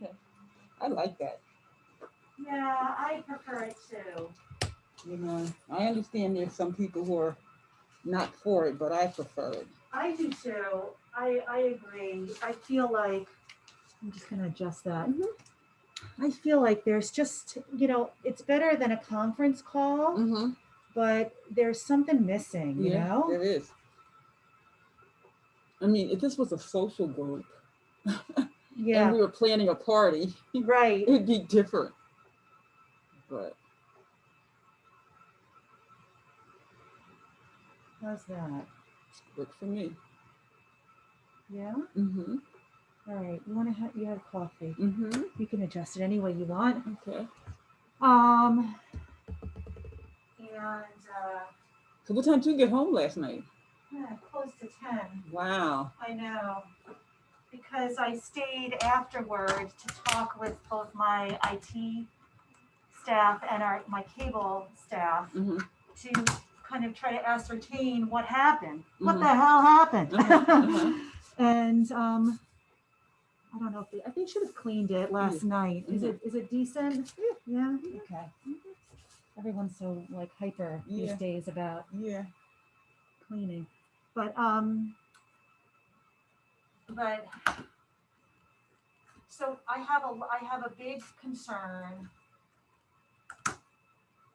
Okay. I like that. Yeah, I prefer it too. You know, I understand there's some people who are not for it, but I prefer it. I do too. I agree. I feel like I'm just going to adjust that. Mm-hmm. I feel like there's just, it's better than a conference call, Mm-hmm. but there's something missing, Yeah, there is. I mean, if this was a social group and Yeah, we were planning a party, right. it'd be different. But How's that? works for me. Yeah? Mm-hmm. All right. You have coffee. Mm-hmm. You can adjust it any way you want. Okay. Um, and So what time did you get home last night? close to 10. Wow. I know. Because I stayed afterward to talk with both my IT staff and my cable staff Mm-hmm. to kind of try to ascertain what happened. Mm-hmm. What the hell happened? Uh-huh. And I don't know if I think should have cleaned it last night. Mm-hmm. Is it decent? Yeah. Okay. Everyone's so like hyper these days about cleaning, but but so I have a big concern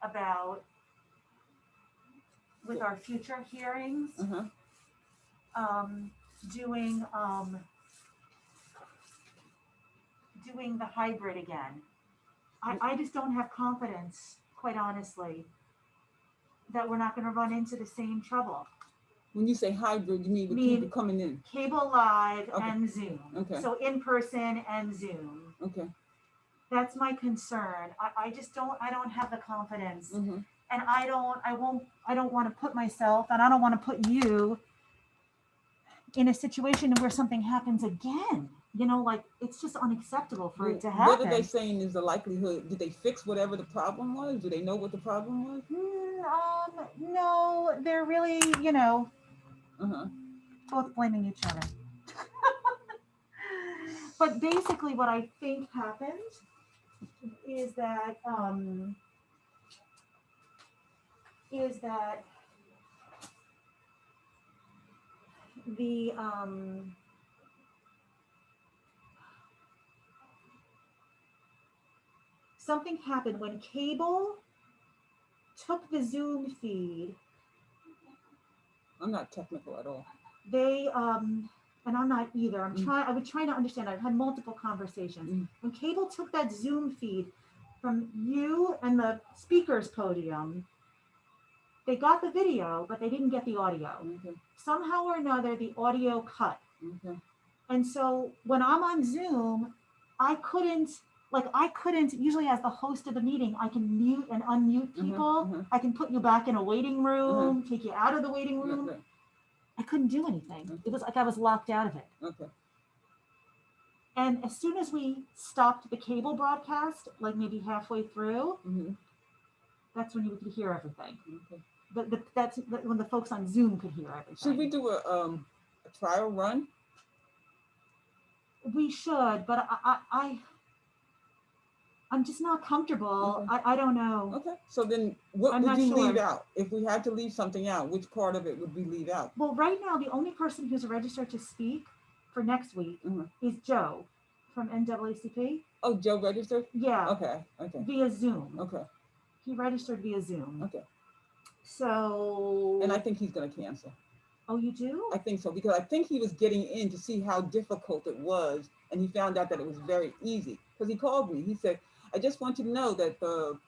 about with our future hearings, Uh-huh. um, doing doing the hybrid again. I just don't have confidence, quite honestly, that we're not going to run into the same trouble. When you say hybrid, you mean with people coming in? Cable Live and Zoom. Okay. So in person and Zoom. Okay. That's my concern. I just I don't have the confidence. Mm-hmm. And I don't want to put myself and I don't want to put you in a situation where something happens again. Like it's just unacceptable for it to happen. What are they saying is the likelihood? Did they fix whatever the problem was? Do they know what the problem was? No, they're really, Uh-huh. both blaming each other. But basically, what I think happened is that the something happened when cable took the Zoom feed. I'm not technical at all. They and I'm not either. I was trying to understand. I've had multiple conversations. When cable took that Zoom feed from you and the speaker's podium, they got the video, but they didn't get the audio. Okay. Somehow or another, the audio cut. Okay. And so when I'm on Zoom, I couldn't, usually as the host of the meeting, I can mute and unmute people. I can put you back in a waiting room, take you out of the waiting room. Right. I couldn't do anything. It was like I was locked out of it. Okay. And as soon as we stopped the cable broadcast, like maybe halfway through, that's when you could hear everything. Okay. That's when the folks on Zoom could hear everything. Should we do a trial run? We should, but I'm just not comfortable. Okay. I don't know. Okay. So then what would you leave out? If we had to leave something out, which part of it would we leave out? Well, right now, the only person who's registered to speak for next week is Joe from NAACP. Oh, Joe registered? Yeah. Okay. Via Zoom. Okay. He registered via Zoom. Okay. So. And I think he's going to cancel. Oh, you do? I think so, because I think he was getting in to see how difficult it was, and he found out that it was very easy. Because he called me. He said, I just want you to know that the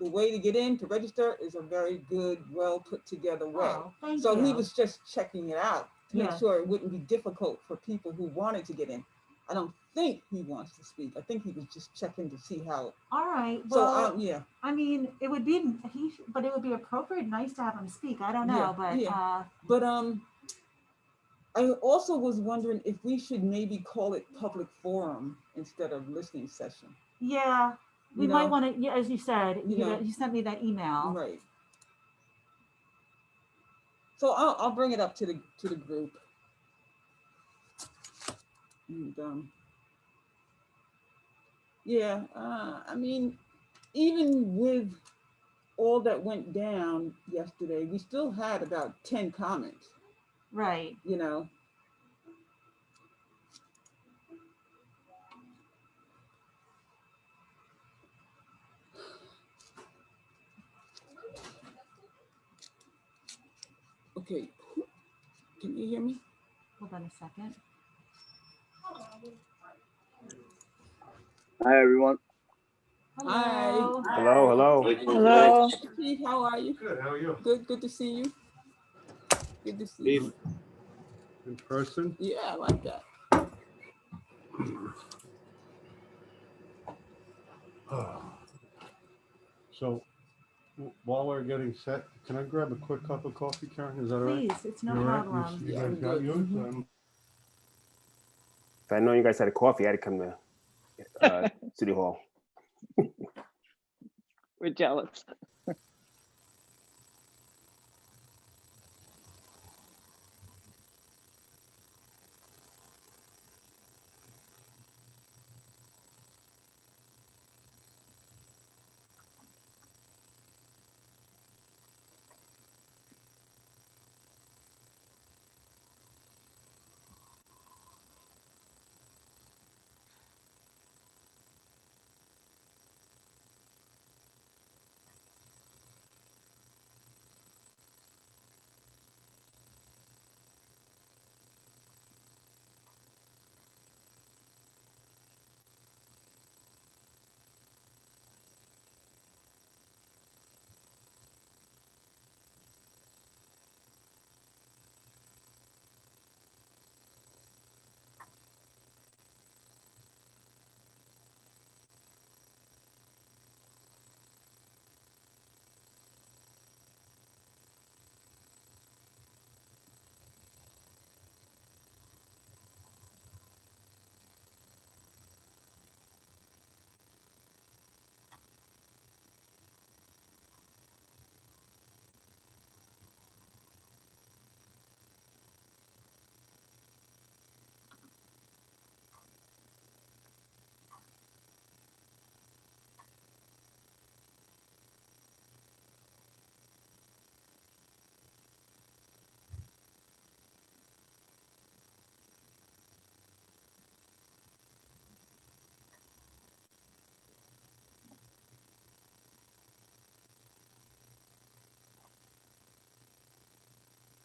way to get in, to register, is a very good, well put together way. Oh, thank so you. He was just checking it out to make sure it wouldn't be difficult for people who wanted to get in. I don't think he wants to speak. I think he was just checking to see how. All right. Well, so yeah. I mean, it would be but it would be appropriate, nice to have him speak. I don't know, but I also was wondering if we should maybe call it public forum instead of listening session. Yeah, we might want to. As you said, you sent me that email. Right. So I'll bring it up to the group. And Yeah, I mean, even with all that went down yesterday, we still had about 10 comments, Right. you know. Okay, can you hear me? Hold on a second. Hi, everyone. Hello. Hello, hello. Hello. Keith, how are you? Good, how are you? Good to see you. Good to see you. In person? Yeah, I like that. So while we're getting set, can I grab a quick cup of coffee, Karen? Is that all right? Please, it's no You all right? problem. You Yeah, guys I'm got good. yours? Mhm. If I know you guys had a coffee, I had to come to City Hall. We're jealous.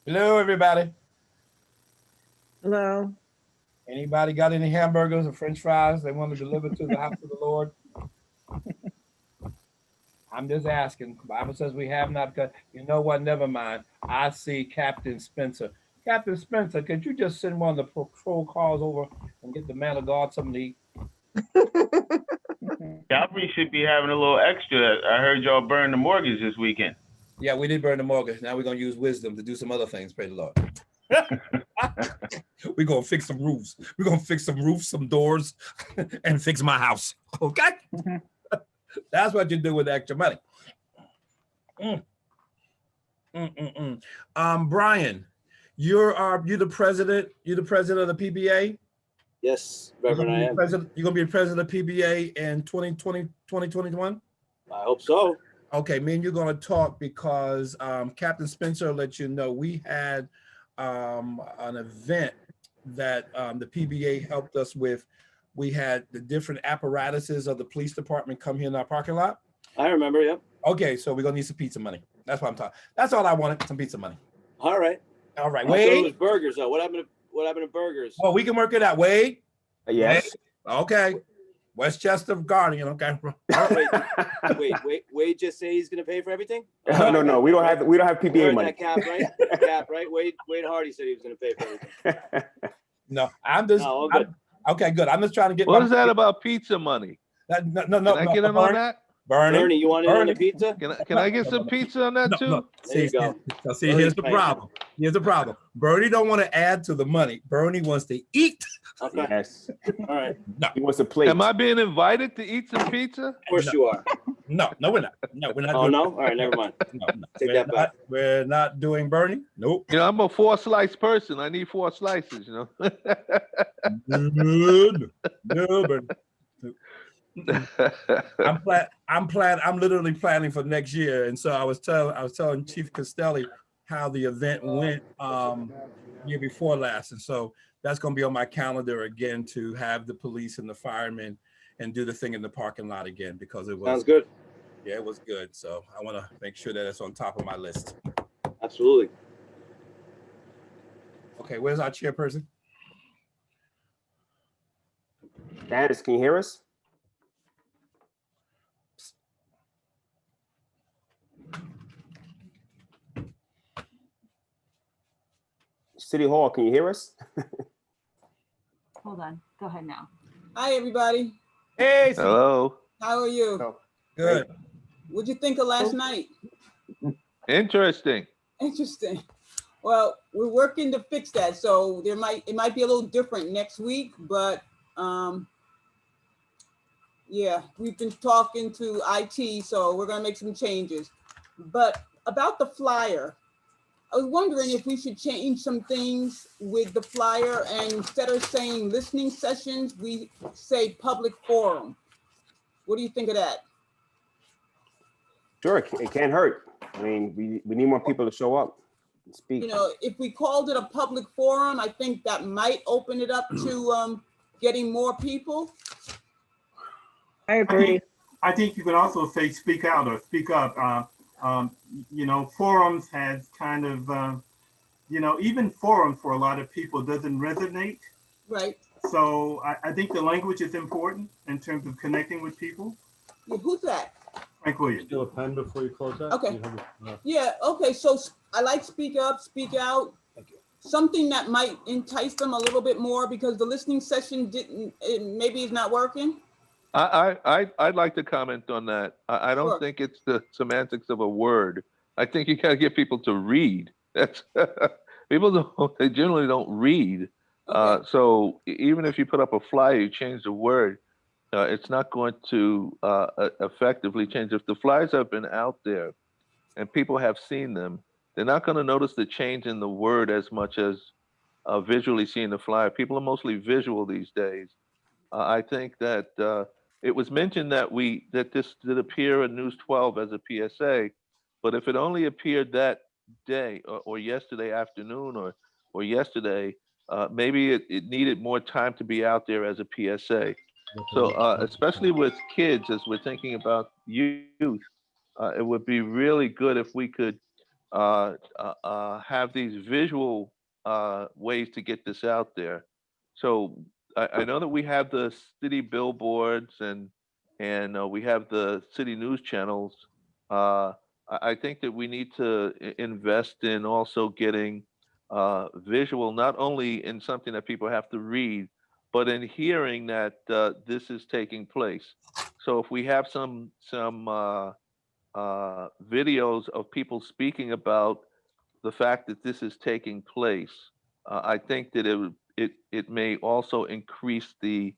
Hello, everybody. Hello. Anybody got any hamburgers or French fries they want to deliver to the house of the Lord? I'm just asking. The Bible says we have not got. You know what? Never mind. I see Captain Spencer. Captain Spencer, could you just send one of the patrol cars over and get the man of God something to eat? Calvary should be having a little extra. I heard y'all burn the mortgage this weekend. Yeah, we did burn the mortgage. Now we're gonna use wisdom to do some other things. Praise the Lord. We're gonna fix some roofs. We're gonna fix some roofs, some doors, and fix my house. Okay. That's what you do with extra money. Brian, you're the president. You're the president of the PBA. Yes, Reverend, I am. You're gonna be the president of PBA in 2020, 2021. I hope so. Okay, me and you're gonna talk because Captain Spencer let you know we had an event that the PBA helped us with. We had the different apparatuses of the police department come here in our parking lot. I remember, yep. Okay, so we're gonna need some pizza money. That's what I'm talking. That's all I wanted, some pizza money. All right. All right, I thought it was Wade. burgers, though. What happened to burgers? Well, we can work it out. Wade. Yes. Wade? Okay. Westchester Guardian. Okay. Wade just say he's gonna pay for everything? No. We don't have You PBA heard money. that, Cap, right? Cap, right? Wade Hardy said he was gonna pay for everything. No, I'm just. No, all good. Okay, good. I'm just trying to get. What is that about pizza money? No. Can I get in on that? Bernie, you want in on the pizza? Can I get some pizza on that too? No. There you go. See, here's the problem. Bernie don't want to add to the money. Bernie wants to eat. Okay. Yes. All right. No. He wants a plate. Am I being invited to eat some pizza? Of course you are. No, we're not. No, we're not. Oh doing no? All right, never mind. No. Take that back. We're not doing Bernie. Nope. You know, I'm a 4-slice person. I need 4 slices, you know. No, Bernie. I'm literally planning for next year. And so I was telling Chief Costelli how the event went year before last. And so that's going to be on my calendar again, to have the police and the firemen and do the thing in the parking lot again, because it was, Sounds good. yeah, it was good. So I want to make sure that it's on top of my list. Absolutely. Okay, where's our chairperson? Janice, can you hear us? City Hall, can you hear us? Hold on, go ahead now. Hi, everybody. Hey, Hello. How are you? No. good. What'd you think of last night? Interesting. Interesting. Well, we're working to fix that, so it might be a little different next week, but yeah, we've been talking to IT, so we're gonna make some changes. But about the flyer, I was wondering if we should change some things with the flyer, and instead of saying listening sessions, we say public forum. What do you think of that? Sure, it can't hurt. I mean, we need more people to show up and speak. You know, if we called it a public forum, I think that might open it up to getting more people. I agree. I think you could also say speak out or speak up. You know, forums has kind of, you know, even forum for a lot of people doesn't resonate. Right. So I think the language is important in terms of connecting with people. Yeah, who's that? Frank Williams. Still a pen before you close out? Okay. You have a- Yeah, okay, so I like speak up, speak out. Something that might entice them a little bit more, because the listening session maybe is not working. I'd like to comment on that. I don't Sure. think it's the semantics of a word. I think you gotta get people to read. That's people they generally don't read. Okay. So even if you put up a flyer, you change the word, it's not going to effectively change. If the flyers have been out there and people have seen them, they're not going to notice the change in the word as much as visually seeing the flyer. People are mostly visual these days. I think that it was mentioned that this did appear in News 12 as a PSA, but if it only appeared that day or yesterday afternoon or yesterday, maybe it needed more time to be out there as a PSA. So especially with kids, as we're thinking about youth, it would be really good if we could have these visual ways to get this out there. So I know that we have the city billboards and we have the city news channels. I think that we need to invest in also getting visual, not only in something that people have to read, but in hearing that this is taking place. So if we have some videos of people speaking about the fact that this is taking place, I think that it may also increase the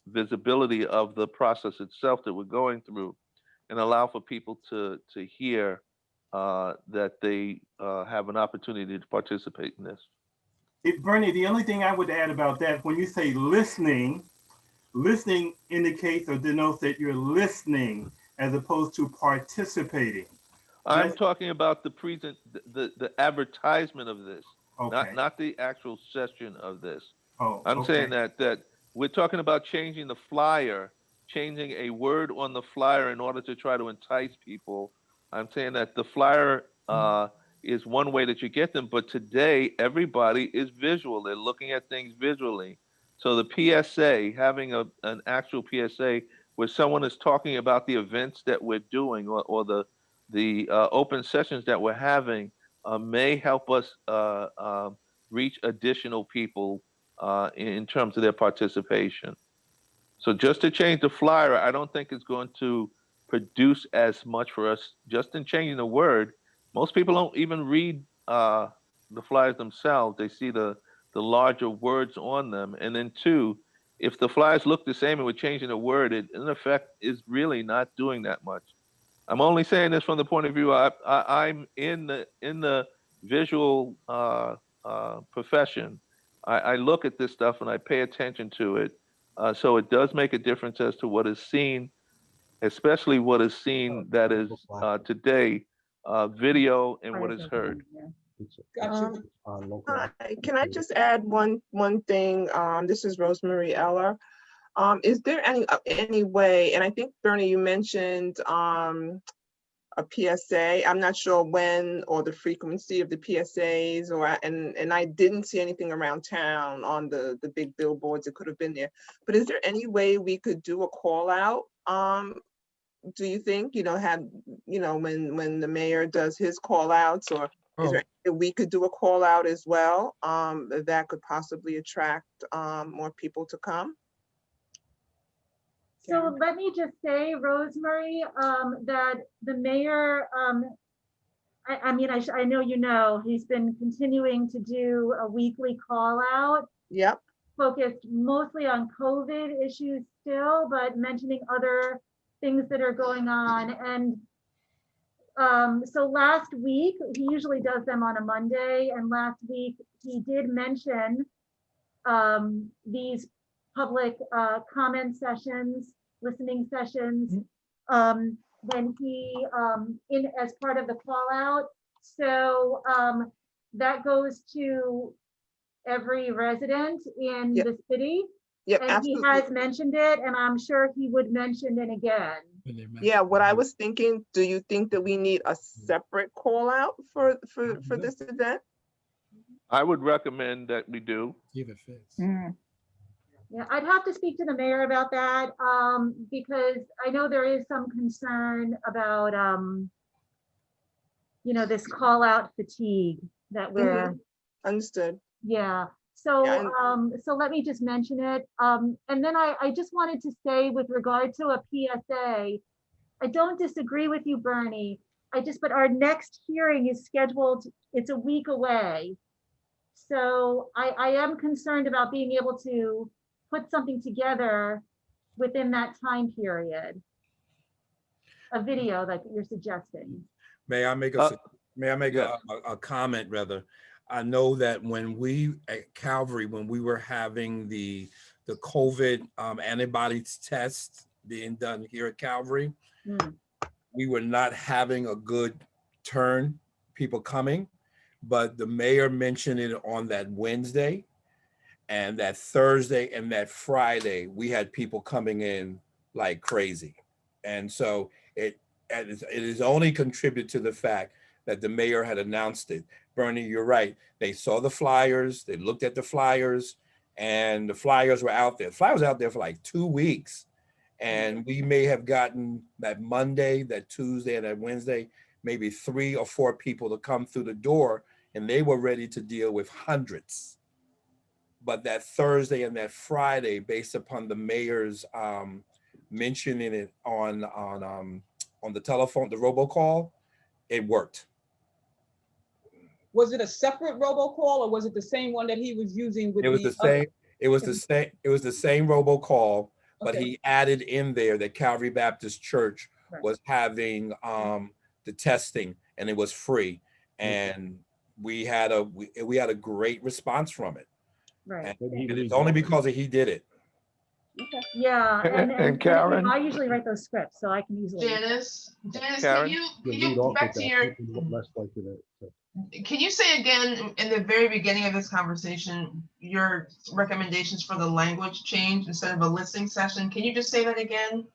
visibility of the process itself that we're going through, and allow for people to hear that they have an opportunity to participate in this. Bernie, the only thing I would add about that, when you say listening indicates or denotes that you're listening as opposed to participating. I'm talking about the advertisement of this, Okay. not the actual session of this. Oh, I'm okay. saying that we're talking about changing the flyer, changing a word on the flyer in order to try to entice people. I'm saying that the flyer is one way that you get them, but today everybody is visual. They're looking at things visually. So the PSA, having an actual PSA where someone is talking about the events that we're doing or the open sessions that we're having may help us reach additional people in terms of their participation. So just to change the flyer, I don't think it's going to produce as much for us just in changing the word. Most people don't even read the flyers themselves. They see the larger words on them. And then two, if the flyers look the same and we're changing the word, it in effect is really not doing that much. I'm only saying this from the point of view I'm in the visual profession. I look at this stuff and I pay attention to it. So it does make a difference as to what is seen, especially what is seen that is today, video and what is heard. Gotcha. Hi, can I just add one thing? This is Rosemary Eller. Is there any way, and I think Bernie, you mentioned a PSA. I'm not sure when or the frequency of the PSAs, and I didn't see anything around town on the big billboards. It could have been there. But is there any way we could do a call out? Do you think, when the mayor does his call outs, or is there any way we could do a call out as well that could possibly attract more people to come? So let me just say, Rosemary, that the mayor, I know you know, he's been continuing to do a weekly call out. Yep. Focused mostly on COVID issues still, but mentioning other things that are going on. And so last week, he usually does them on a Monday, and last week he did mention these public comment sessions, listening sessions, when he as part of the call out. So that goes to every resident in the city. Yep, and absolutely. he has mentioned it, and I'm sure he would mention it again. Yeah, what I was thinking, do you think that we need a separate call out for this event? I would recommend that we do. Yeah, I'd have to speak to the mayor about that, because I know there is some concern about, this call out fatigue that we're. Understood. Yeah. So, Yeah, so let me just mention it. And then I just wanted to say, with regard to a PSA, I don't disagree with you, Bernie. But our next hearing is scheduled, it's a week away. So I am concerned about being able to put something together within that time period. A video that you're suggesting. May I make a comment rather? I know that when we at Calvary, when we were having the COVID antibodies test being done here at Calvary, we were not having a good turn, people coming, but the mayor mentioned it on that Wednesday, and that Thursday and that Friday, we had people coming in like crazy. And so it is only contributed to the fact that the mayor had announced it. Bernie, you're right. They saw the flyers, they looked at the flyers, and the flyers were out there. The flyers were out there for like 2 weeks. And we may have gotten that Monday, that Tuesday, and that Wednesday, maybe 3 or 4 people to come through the door, and they were ready to deal with hundreds. But that Thursday and that Friday, based upon the mayor's mentioning it on the telephone, the robocall, it worked. Was it a separate robocall, or was it the same one that he was using with It was the same. It was the same. It was the same robocall, but he added in there that Calvary Baptist Church was having the testing, and it was free, and we had a great response from it. Right. And it's only because he did it. Okay. Yeah, And Karen? I usually write those scripts, so I can easily. Janice, Karen? can you back to your, can you say again in the very beginning of this conversation, your recommendations for the language change instead of a listening session? Can you just say that again?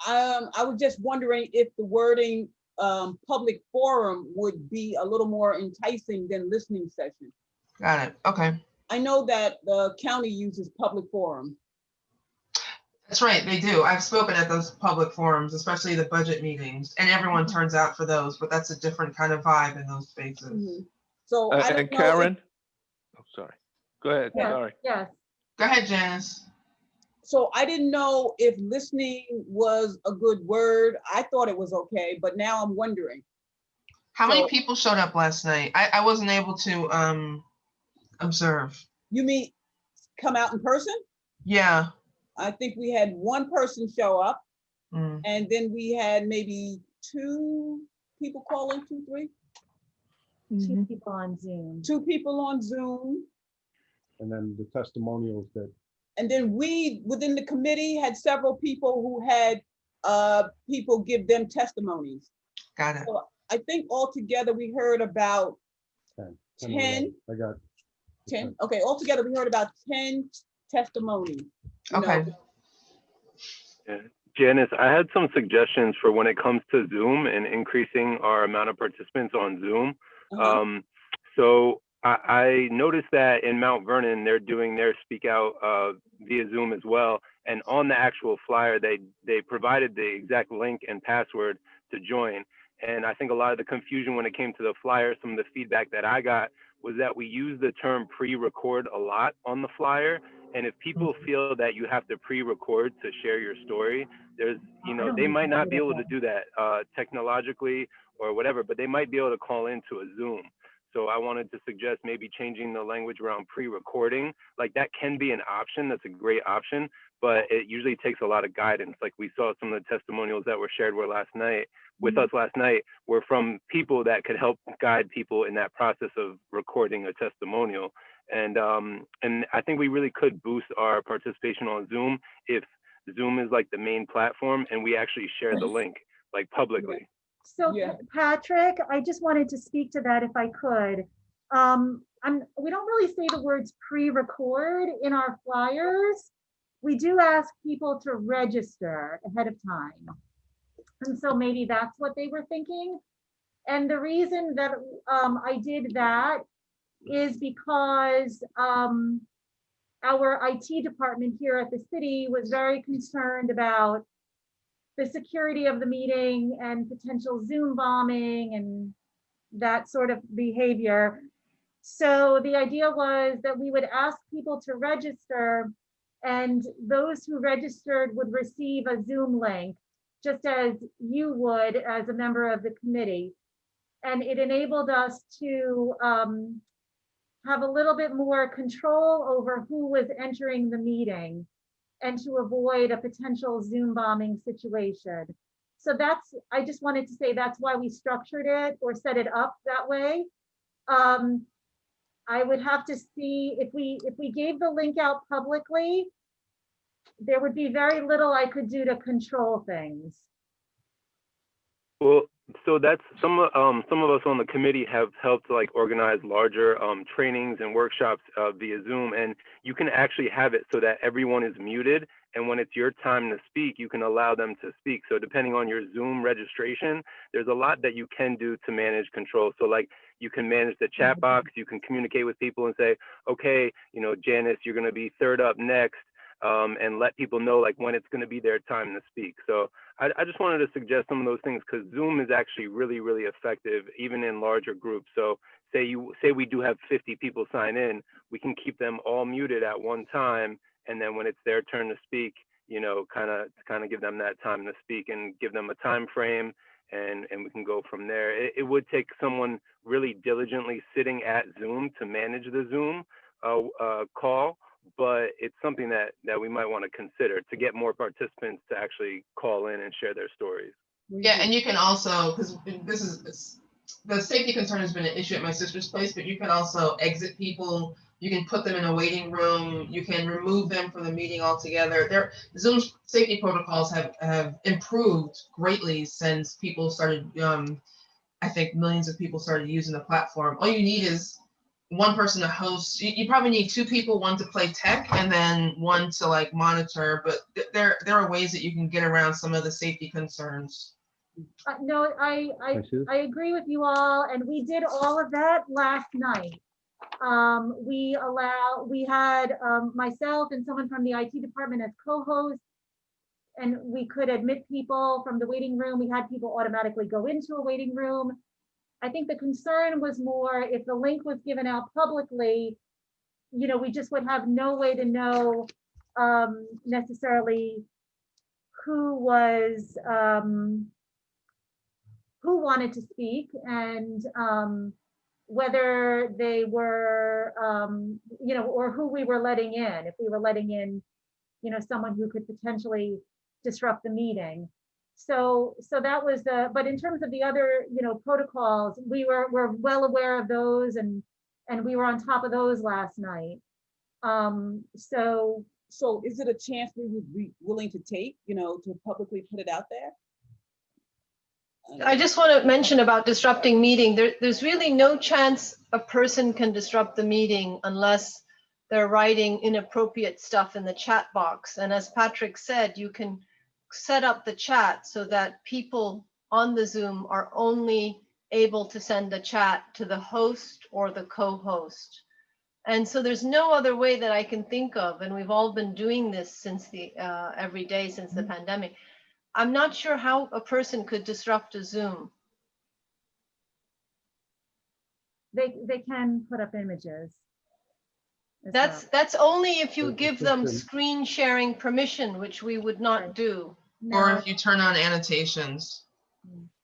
I was just wondering if the wording public forum would be a little more enticing than listening session. Got it. Okay. I know that the county uses public forum. That's right, they do. I've spoken at those public forums, especially the budget meetings, and everyone turns out for those, but that's a different kind of vibe in those spaces. So I don't and know Karen? Oh, sorry. Go ahead. Yes, Sorry. yes. Go ahead, Janice. So I didn't know if listening was a good word. I thought it was okay, but now I'm wondering. How many people showed up last night? I wasn't able to observe. You mean come out in person? Yeah. I think we had 1 person show up, and then we had maybe 2 people call in, 2, 3? 2 people on Zoom. 2 people on Zoom. And then the testimonials that And then we, within the committee, had several people who had people give them testimonies. Got it. So I think altogether we heard about 10. I got 10. Okay, altogether we heard about 10 testimonies. you Okay. know. Yeah. Janice, I had some suggestions for when it comes to Zoom and increasing our amount of participants on Zoom. So I noticed that in Mount Vernon, they're doing their speak out via Zoom as well. And on the actual flyer, they provided the exact link and password to join. And I think a lot of the confusion when it came to the flyer, some of the feedback that I got was that we use the term pre-record a lot on the flyer. And if people feel that you have to pre-record to share your story, there's, they might not be able to do that technologically or whatever, but they might be able to call into a Zoom. So I wanted to suggest maybe changing the language around pre-recording. Like that can be an option. That's a great option, but it usually takes a lot of guidance. Like we saw some of the testimonials that were shared with us last night were from people that could help guide people in that process of recording a testimonial. And I think we really could boost our participation on Zoom if Zoom is like the main platform and we actually share the link like publicly. So Patrick, I just wanted to speak to that if I could. We don't really say the words pre-record in our flyers. We do ask people to register ahead of time. And so maybe that's what they were thinking. And the reason that I did that is because our IT department here at the city was very concerned about the security of the meeting and potential Zoom bombing and that sort of behavior. So the idea was that we would ask people to register, and those who registered would receive a Zoom link, just as you would as a member of the committee. And it enabled us to have a little bit more control over who was entering the meeting and to avoid a potential Zoom bombing situation. So I just wanted to say that's why we structured it or set it up that way. I would have to see if we gave the link out publicly, there would be very little I could do to control things. Well, so that's some of us on the committee have helped like organize larger trainings and workshops via Zoom, and you can actually have it so that everyone is muted, and when it's your time to speak, you can allow them to speak. So depending on your Zoom registration, there's a lot that you can do to manage control. So like you can manage the chat box, you can communicate with people and say, okay, Janice, you're going to be third up next. And let people know like when it's going to be their time to speak. So I just wanted to suggest some of those things because Zoom is actually really, really effective, even in larger groups. So say we do have 50 people sign in, we can keep them all muted at one time. And then when it's their turn to speak, kind of give them that time to speak and give them a time frame, and we can go from there. It would take someone really diligently sitting at Zoom to manage the Zoom call. But it's something that we might want to consider to get more participants to actually call in and share their stories. Yeah, and you can also, because the safety concern has been an issue at my sister's place, but you can also exit people. You can put them in a waiting room. You can remove them from the meeting altogether. Zoom's safety protocols have improved greatly since people started, I think millions of people started using the platform. All you need is one person to host. You probably need two people, one to play tech and then one to like monitor, but there are ways that you can get around some of the safety concerns. No, I agree with you all, and we did all of that last night. We had myself and someone from the IT department as co-hosts, and we could admit people from the waiting room. We had people automatically go into a waiting room. I think the concern was more if the link was given out publicly, we just would have no way to know necessarily who wanted to speak and whether they were, or who we were letting in, if we were letting in, someone who could potentially disrupt the meeting. So that was but in terms of the other, protocols, we're well aware of those and we were on top of those last night. So So is it a chance we would be willing to take, to publicly put it out there? I just want to mention about disrupting meeting. There's really no chance a person can disrupt the meeting unless they're writing inappropriate stuff in the chat box. And as Patrick said, you can set up the chat so that people on the Zoom are only able to send a chat to the host or the co-host. And so there's no other way that I can think of, and we've all been doing this since every day since the pandemic. I'm not sure how a person could disrupt a Zoom. They can put up images. as That's only if you But give them screen sharing permission, which we would not do. Or if you turn on annotations.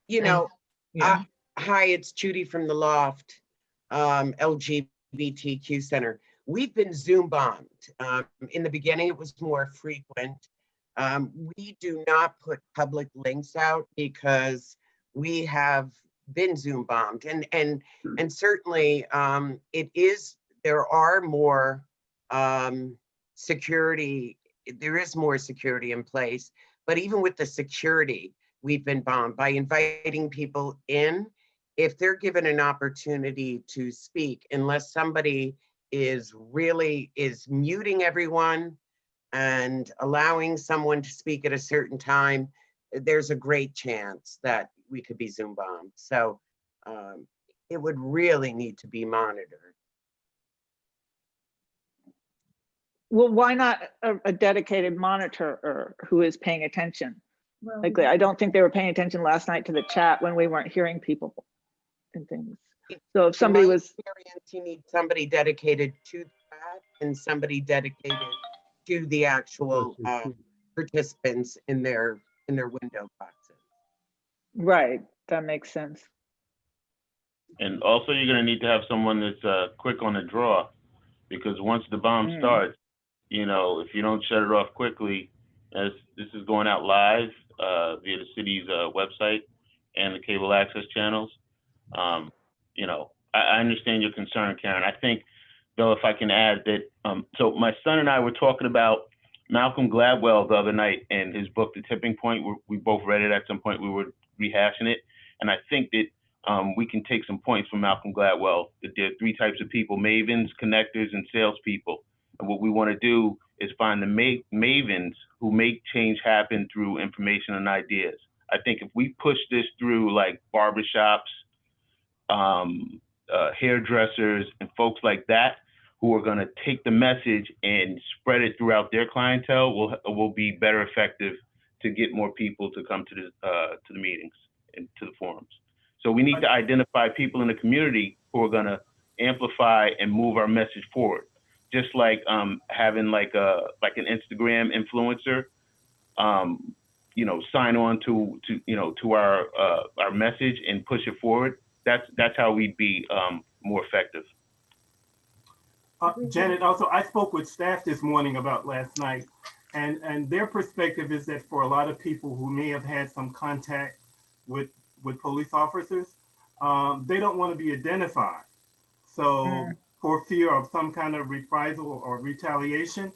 You know, Yeah. hi, it's Judy from the Loft, LGBTQ Center. We've been Zoom bombed. In the beginning, it was more frequent. We do not put public links out because we have been Zoom bombed, and certainly there are more security. There is more security in place, but even with the security, we've been bombed by inviting people in. If they're given an opportunity to speak, unless somebody is muting everyone and allowing someone to speak at a certain time, there's a great chance that we could be Zoom bombed. So it would really need to be monitored. Well, why not a dedicated monitor who is paying attention? Well, Like, I don't think they were paying attention last night to the chat when we weren't hearing people and things. So if somebody was, experience, you need somebody dedicated to that and somebody dedicated to the actual participants in their window boxes. right, that makes sense. And also, you're gonna need to have someone that's quick on the draw, because once the bomb starts, if you don't shut it off quickly, as this is going out live via the city's website and the cable access channels. I understand your concern, Karen. I think, though, if I can add that, so my son and I were talking about Malcolm Gladwell the other night and his book, The Tipping Point. We both read it at some point. We were rehashing it. And I think that we can take some points from Malcolm Gladwell, that there are three types of people: mavens, connectors, and salespeople. And what we want to do is find the mavens who make change happen through information and ideas. I think if we push this through like barbershops, hairdressers, and folks like that, who are going to take the message and spread it throughout their clientele, will be better effective to get more people to come to the meetings and to the forums. So we need to identify people in the community who are going to amplify and move our message forward. Just like having like an Instagram influencer, sign on to our message and push it forward. That's how we'd be more effective. Janet, also, I spoke with staff this morning about last night, and their perspective is that for a lot of people who may have had some contact with police officers, they don't want to be identified. So for fear of some kind of reprisal or retaliation,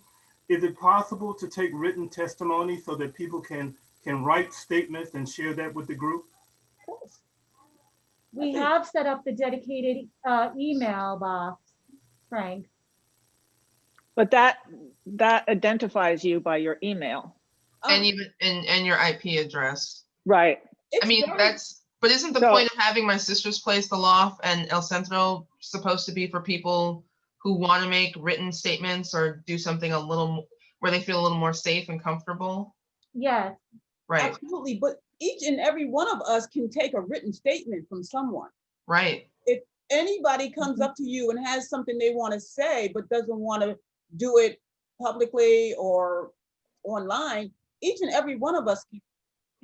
is it possible to take written testimony so that people can write statements and share that with the group? Of course. We have set up the dedicated email box, Frank. But that identifies you by your email. And even and your IP address. Right. I mean, but isn't the point of having My Sister's Place, the Loft, and El Centro supposed to be for people who want to make written statements or do something a little where they feel a little more safe and comfortable? Yes. Right. Absolutely, but each and every one of us can take a written statement from someone. Right. If anybody comes up to you and has something they want to say, but doesn't want to do it publicly or online, each and every one of us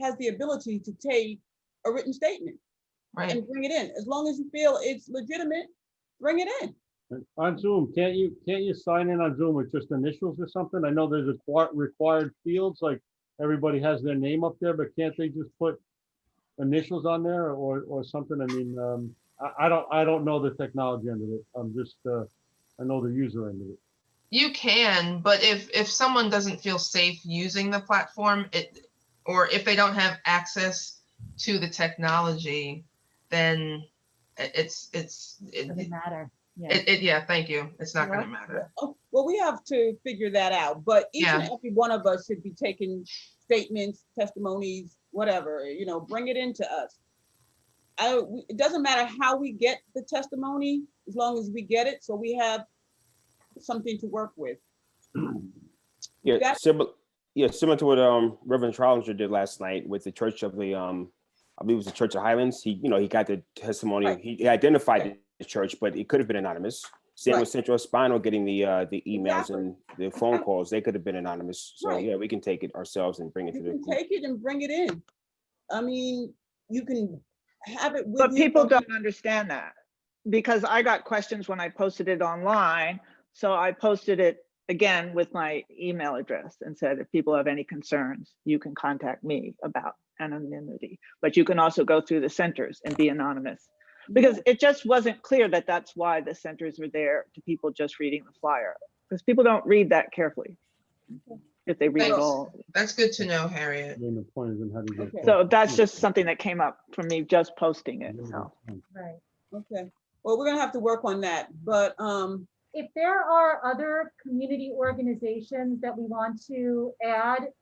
has the ability to take a written statement and bring it in. As long as you feel it's legitimate, bring it in. On Zoom, can't you sign in on Zoom with just initials or something? I know there's required fields, like everybody has their name up there, but can't they just put initials on there or something? I mean, I don't know the technology end of it. I'm just I know the user end of it. You can, but if someone doesn't feel safe using the platform, or if they don't have access to the technology, then Doesn't matter. Yeah. Yeah, thank you. It's not going to matter. Oh, well, we have to figure that out, but each and Yeah. every one of us should be taking statements, testimonies, whatever, bring it into us. It doesn't matter how we get the testimony, as long as we get it, so we have something to work with. Yeah, That- similar to what Reverend Trollinger did last night with the Church of the I believe it was the Church of Highlands. He got the testimony. Right. He identified the church, but it could have been anonymous. Same Right. with Central Spinal getting the emails Exactly. and the phone calls. They could have been anonymous. So Right. yeah, we can take it ourselves and bring it You to the can group. take it and bring it in. I mean, you can have it with But you, people but- don't understand that, because I got questions when I posted it online. So I posted it again with my email address and said, if people have any concerns, you can contact me about anonymity. But you can also go through the centers and be anonymous. Because it just wasn't clear that that's why the centers were there to people just reading the flyer. Because people don't read that carefully. If they read it Thanks. all. That's good to know, Harriet. Then the point is in how to get. Okay. So that's just something that came up from me just posting it, so. Right. Okay, well, we're gonna have to work on that, but, If there are other community organizations that we want to add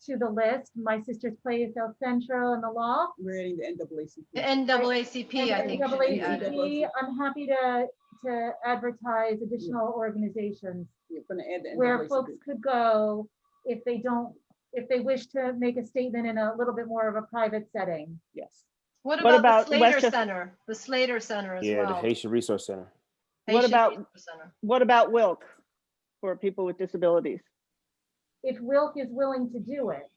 to the list, My Sister's Place, El Centro, and the Law. we're adding the NAACP. The NAACP, I think. should be added. NAACP, I'm happy to advertise additional organizations You're gonna add the where NAACP. folks could go if they wish to make a statement in a little bit more of a private setting. Yes. What What about about the Slater Westchester- Center? The Slater Center as Yeah, the well. Haitian Resource Center. What Haitian about- Resource Center. What about Wilk for people with disabilities? If Wilk is willing to do it.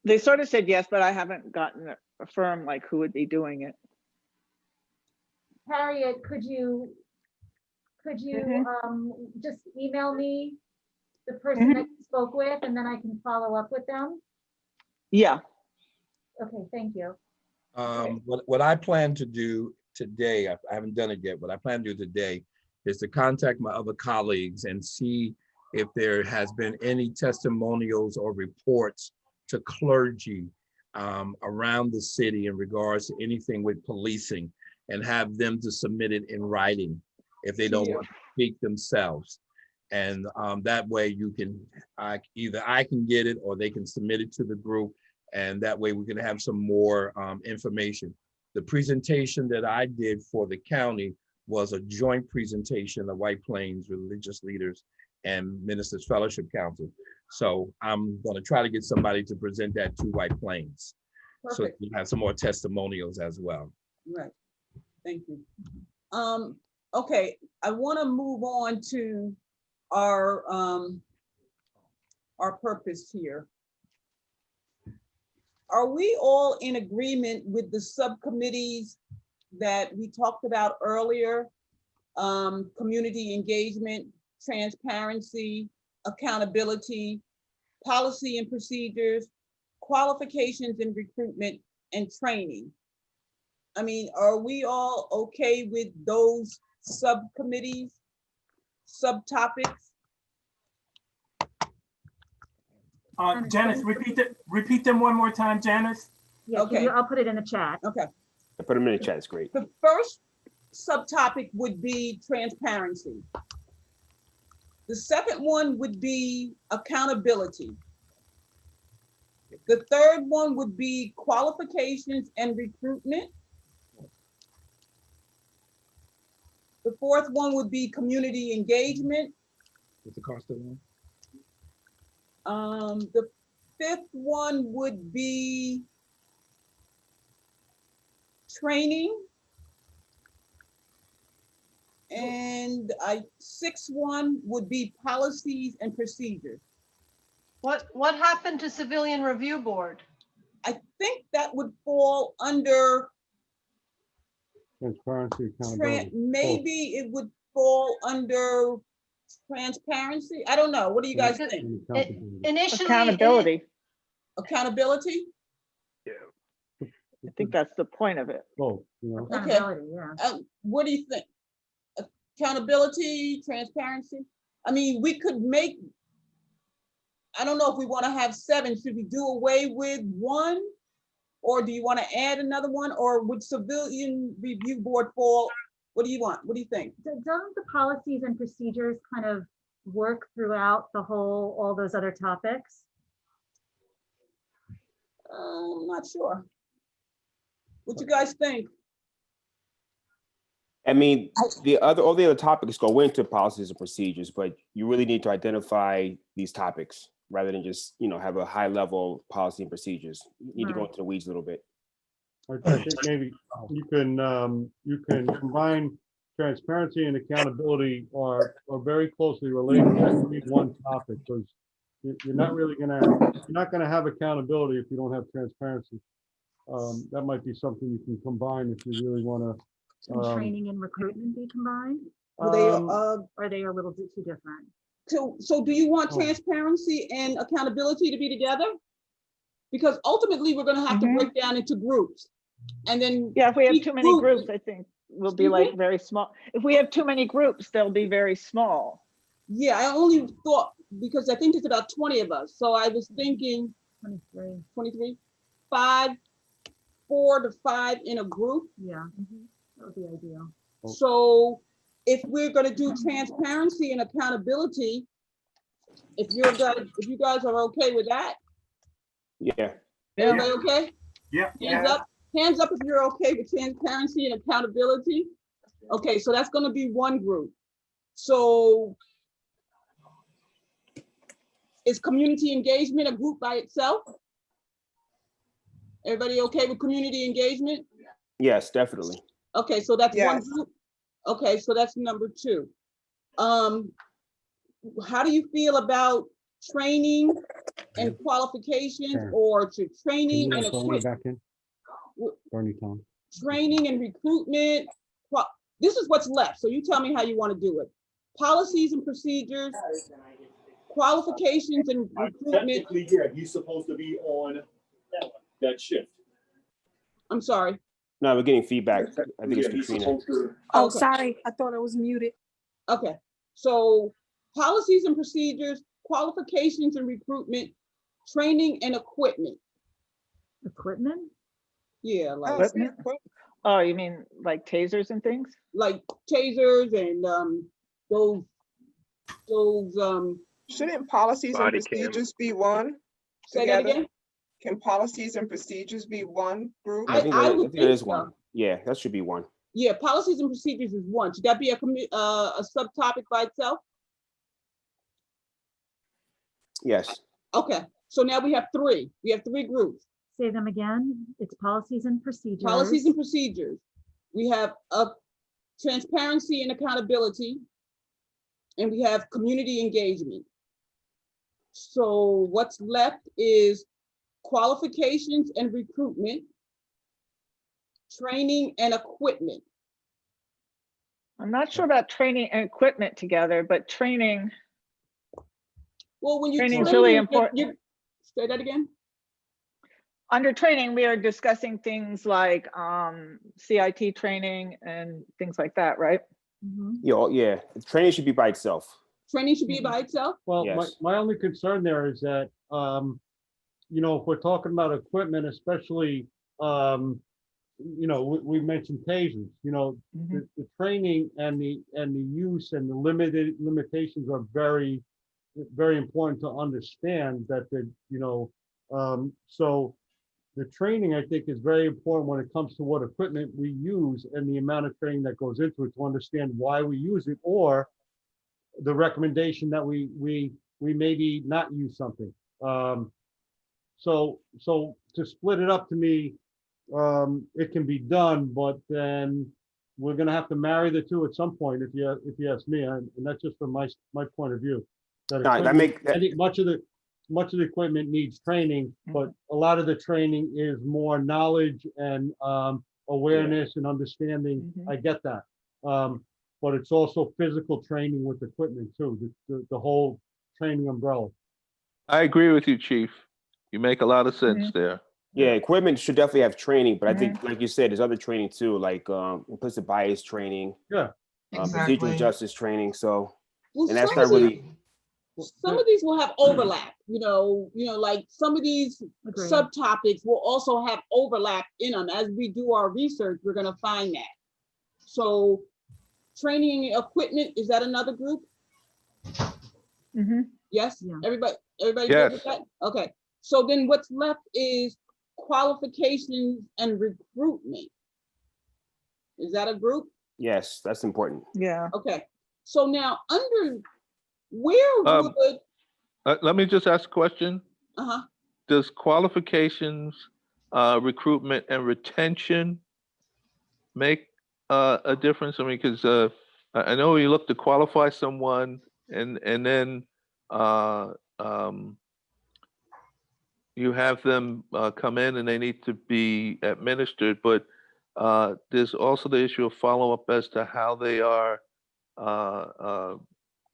They sort of said yes, but I haven't gotten a firm like who would be doing it. Harriet, could you just email me the person that you spoke with, and then I can follow up with them? Yeah, Okay, thank you. What I plan to do today, I haven't done it yet, what I plan to do today is to contact my other colleagues and see if there has been any testimonials or reports to clergy around the city in regards to anything with policing, and have them to submit it in writing if they don't want to speak themselves. And that way you can, either I can get it or they can submit it to the group. And that way we can have some more information. The presentation that I did for the county was a joint presentation of White Plains religious leaders and Ministers Fellowship Council. So I'm going to try to get somebody to present that to White Plains. So Perfect. you have some more testimonials as well. Right, thank you. Okay, I want to move on to our purpose here. Are we all in agreement with the subcommittees that we talked about earlier? Community engagement, transparency, accountability, policy and procedures, qualifications and recruitment, and training. I mean, are we all okay with those subcommittees, subtopics? Janice, repeat them one more time, Janice. Yeah, Okay. I'll put it in the chat. Okay. I put them in the chat, it's great. The first subtopic would be transparency. The second one would be accountability. The third one would be qualifications and recruitment. The fourth one would be community engagement. What's the cost of one? The fifth one would be training. And sixth one would be policies and procedures. What happened to Civilian Review Board? I think that would fall under, Transparency, accountability. maybe it would fall under transparency. I don't know. What do you guys think? Initially. accountability. Accountability? I think that's the point of it. Both, you know. Okay. What do you think? Accountability, transparency? I mean, we could make, I don't know if we want to have 7. Should we do away with 1? Or do you want to add another one? Or would civilian review board fall? What do you want? What do you think? Don't the policies and procedures kind of work throughout all those other topics? I'm not sure. What you guys think? I mean, all the other topics go into policies and procedures, but you really need to identify these topics rather than just, have a high level policy and procedures. You need to go into the weeds a little bit. I think maybe you can combine transparency and accountability are very closely related. That can be one topic, because you're not gonna have accountability if you don't have transparency. That might be something you can combine if you really want to. Can training and recruitment be combined? Are they, Are they a little bit too different? So do you want transparency and accountability to be together? Because ultimately, we're gonna have to break down into groups. And then. Yeah, if we have each too many groups, I think we'll be Excuse me? like very small. If we have too many groups, they'll be very small. Yeah, I only thought, because I think there's about 20 of us. So I was thinking 23, 4 to 5 in a group. Yeah, that would be ideal. So if we're gonna do transparency and accountability, if you guys are okay with that, Yeah. everybody okay? Yeah. Hands up if you're okay with transparency and accountability. Okay, so that's gonna be one group. So is community engagement a group by itself? Everybody okay with community engagement? Yes, definitely. Okay, so that's one Yes. group. Okay, so that's number 2. How do you feel about training and qualifications, Sure. or to training Can and you phone me back in? Bernie Tom. training and recruitment? This is what's left, so you tell me how you want to do it. Policies and procedures, qualifications and recruitment. Technically, yeah, he's supposed to be on that shift. I'm sorry. No, we're getting feedback. I think Yeah, it's he's Katrina. supposed to. Oh, Okay. sorry, I thought I was muted. Okay, so policies and procedures, qualifications and recruitment, training and equipment. Equipment? Yeah, like Equipment? Oh, you mean like tasers and things? like tasers and those Shouldn't policies and Body cam. procedures be one say that together? again? Can policies and procedures be one group? I think I that, would I think it is think one. so. Yeah, that should be one. Yeah, policies and procedures is one. Should that be a subtopic by itself? Yes. Okay, so now we have 3. We have 3 groups. Say them again. It's policies and procedures. Policies and procedures. We have transparency and accountability, and we have community engagement. So what's left is qualifications and recruitment, training and equipment. I'm not sure about training and equipment together, but training, Well, when you Training's train, really you- important. Say that again? under training, we are discussing things like CIT training and things like that, right? Yeah. Training should be by itself. Training should be by itself? Well, Yes. my only concern there is that, if we're talking about equipment, especially, we mentioned tasers, the training and the use and the limitations are very, very important to understand that so the training, I think, is very important when it comes to what equipment we use and the amount of training that goes into it to understand why we use it, or the recommendation that we maybe not use something. So to split it up, to me, it can be done, but then we're gonna have to marry the two at some point, if you ask me, and that's just from my point of view. No, that make- I think much of the equipment needs training, but a lot of the training is more knowledge and awareness and understanding. I get that. But it's also physical training with equipment too, the whole training umbrella. I agree with you, Chief. You make a lot of sense there. Yeah, equipment should definitely have training, but I think, like you said, there's other training too, like implicit bias training, Yeah. procedural justice training. So Well, And that's some not of really, some of these will have overlap, like some of these Agreed. subtopics will also have overlap in them. As we do our research, we're gonna find that. So training and equipment, is that another group? Yes, Yeah. everybody good Yes. with that? Okay, so then what's left is qualifications and recruitment. Is that a group? yes, that's important. Yeah. Okay, so now where would, Let me just ask a question. uh-huh, Does qualifications, recruitment and retention make a difference? I mean, because I know you look to qualify someone and then you have them come in and they need to be administered, but there's also the issue of follow-up as to how they are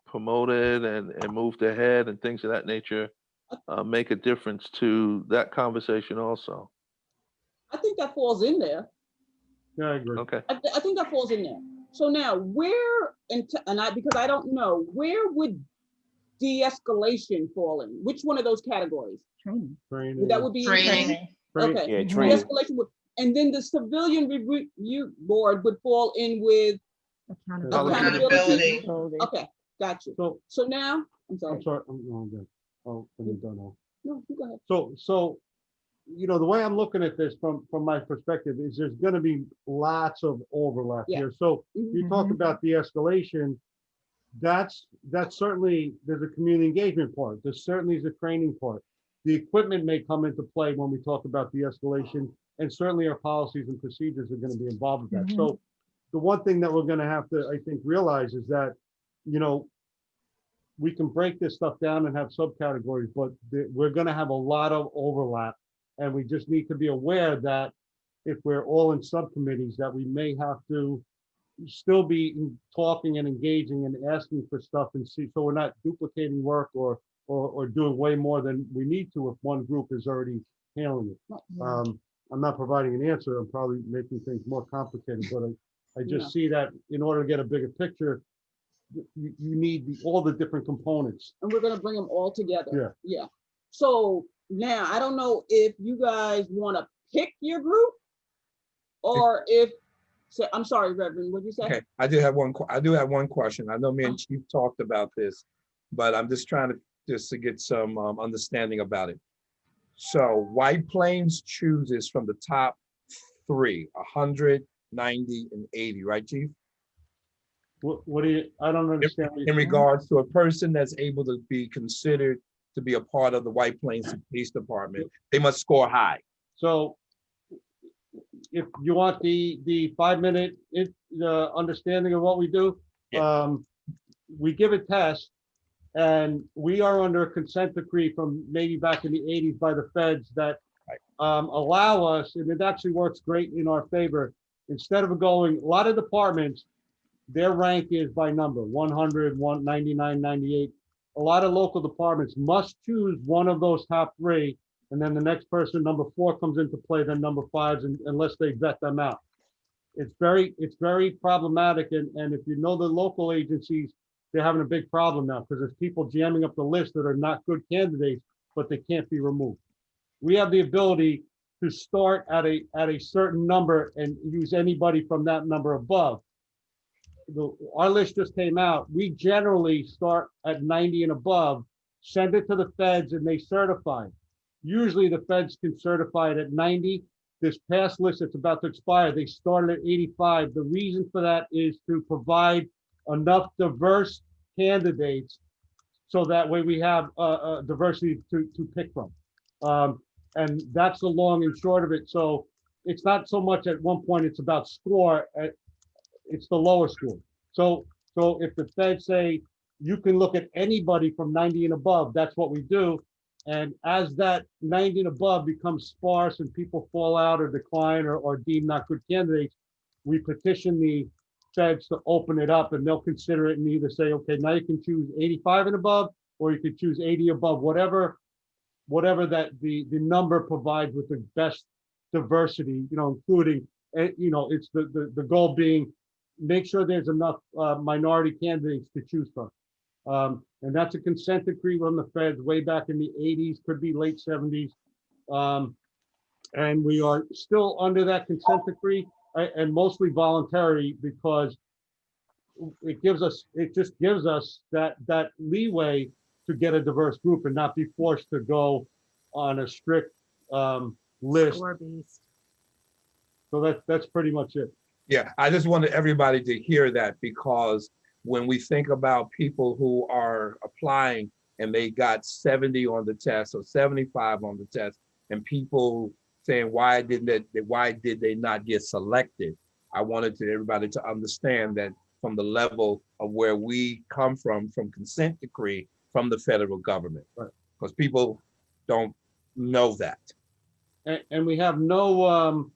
promoted and moved ahead and things of that nature make a difference to that conversation also. I think that falls in there. Yeah, I agree. Okay. I think that falls in there. So now where, because I don't know, where would de-escalation fall in? Which one of those categories? Training. Training. That would be in Training. Okay. Yeah, training. De-escalation would, and then the civilian review board would fall in with accountability. Accountability. Okay, got you. So now, I'm sorry. I'm sorry, I'm good. Oh, when you're done, I'll- No, you go ahead. So, the way I'm looking at this from my perspective is there's gonna be lots of overlap Yeah. here. So you talk about de-escalation, that's certainly, there's a community engagement part. There certainly is a training part. The equipment may come into play when we talk about de-escalation, and certainly our policies and procedures are gonna be involved with that. So the one thing that we're gonna have to, I think, realize is that, we can break this stuff down and have subcategories, but we're gonna have a lot of overlap. And we just need to be aware that if we're all in subcommittees, that we may have to still be talking and engaging and asking for stuff and see, so we're not duplicating work or doing way more than we need to if one group is already handling it. I'm not providing an answer. I'm probably making things more complicated, but I just see that in order to get a bigger picture, you need all the different components. And we're gonna bring them all together. Yeah. Yeah. So now, I don't know if you guys wanna pick your group or if, I'm sorry, Reverend, what'd you say? Okay, I do have one question. I know me and Chief talked about this, but I'm just trying to get some understanding about it. So White Plains chooses from the top 3, 100, 90, and 80, right, Chief? What do you, I don't understand. In regards to a person that's able to be considered to be a part of the White Plains Police Department, they must score high. So if you want the 5-minute understanding of what we do, we give a test, and we are under a consent decree from maybe back in the 80s by the feds that allow us, and it actually works great in our favor. Instead of going, a lot of departments, their rank is by number, 100, 199, 98. A lot of local departments must choose one of those top 3, and then the next person, number 4, comes into play, then number 5s, unless they vet them out. It's very problematic, and if you know the local agencies, they're having a big problem now because there's people jamming up the list that are not good candidates, but they can't be removed. We have the ability to start at a certain number and use anybody from that number above. Our list just came out. We generally start at 90 and above, send it to the feds, and they certify. Usually the feds can certify it at 90. This past list that's about to expire, they started at 85. The reason for that is to provide enough diverse candidates so that way we have a diversity to pick from. And that's the long and short of it. So it's not so much at one point, it's about score. It's the lower score. So if the feds say you can look at anybody from 90 and above, that's what we do. And as that 90 and above becomes sparse and people fall out or decline or deem not good candidates, we petition the feds to open it up, and they'll consider it and either say, okay, now you can choose 85 and above, or you could choose 80 above, whatever that the number provides with the best diversity, including, it's the goal being make sure there's enough minority candidates to choose from. And that's a consent decree from the feds way back in the 80s, could be late 70s. And we are still under that consent decree, and mostly voluntary, because it just gives us that leeway to get a diverse group and not be forced to go on a strict list. Score beast. So that's pretty much it. Yeah, I just wanted everybody to hear that, because when we think about people who are applying and they got 70 on the test or 75 on the test, and people saying, why did they not get selected? I wanted everybody to understand that from the level of where we come from consent decree from the federal government, because people don't know that. And we have no,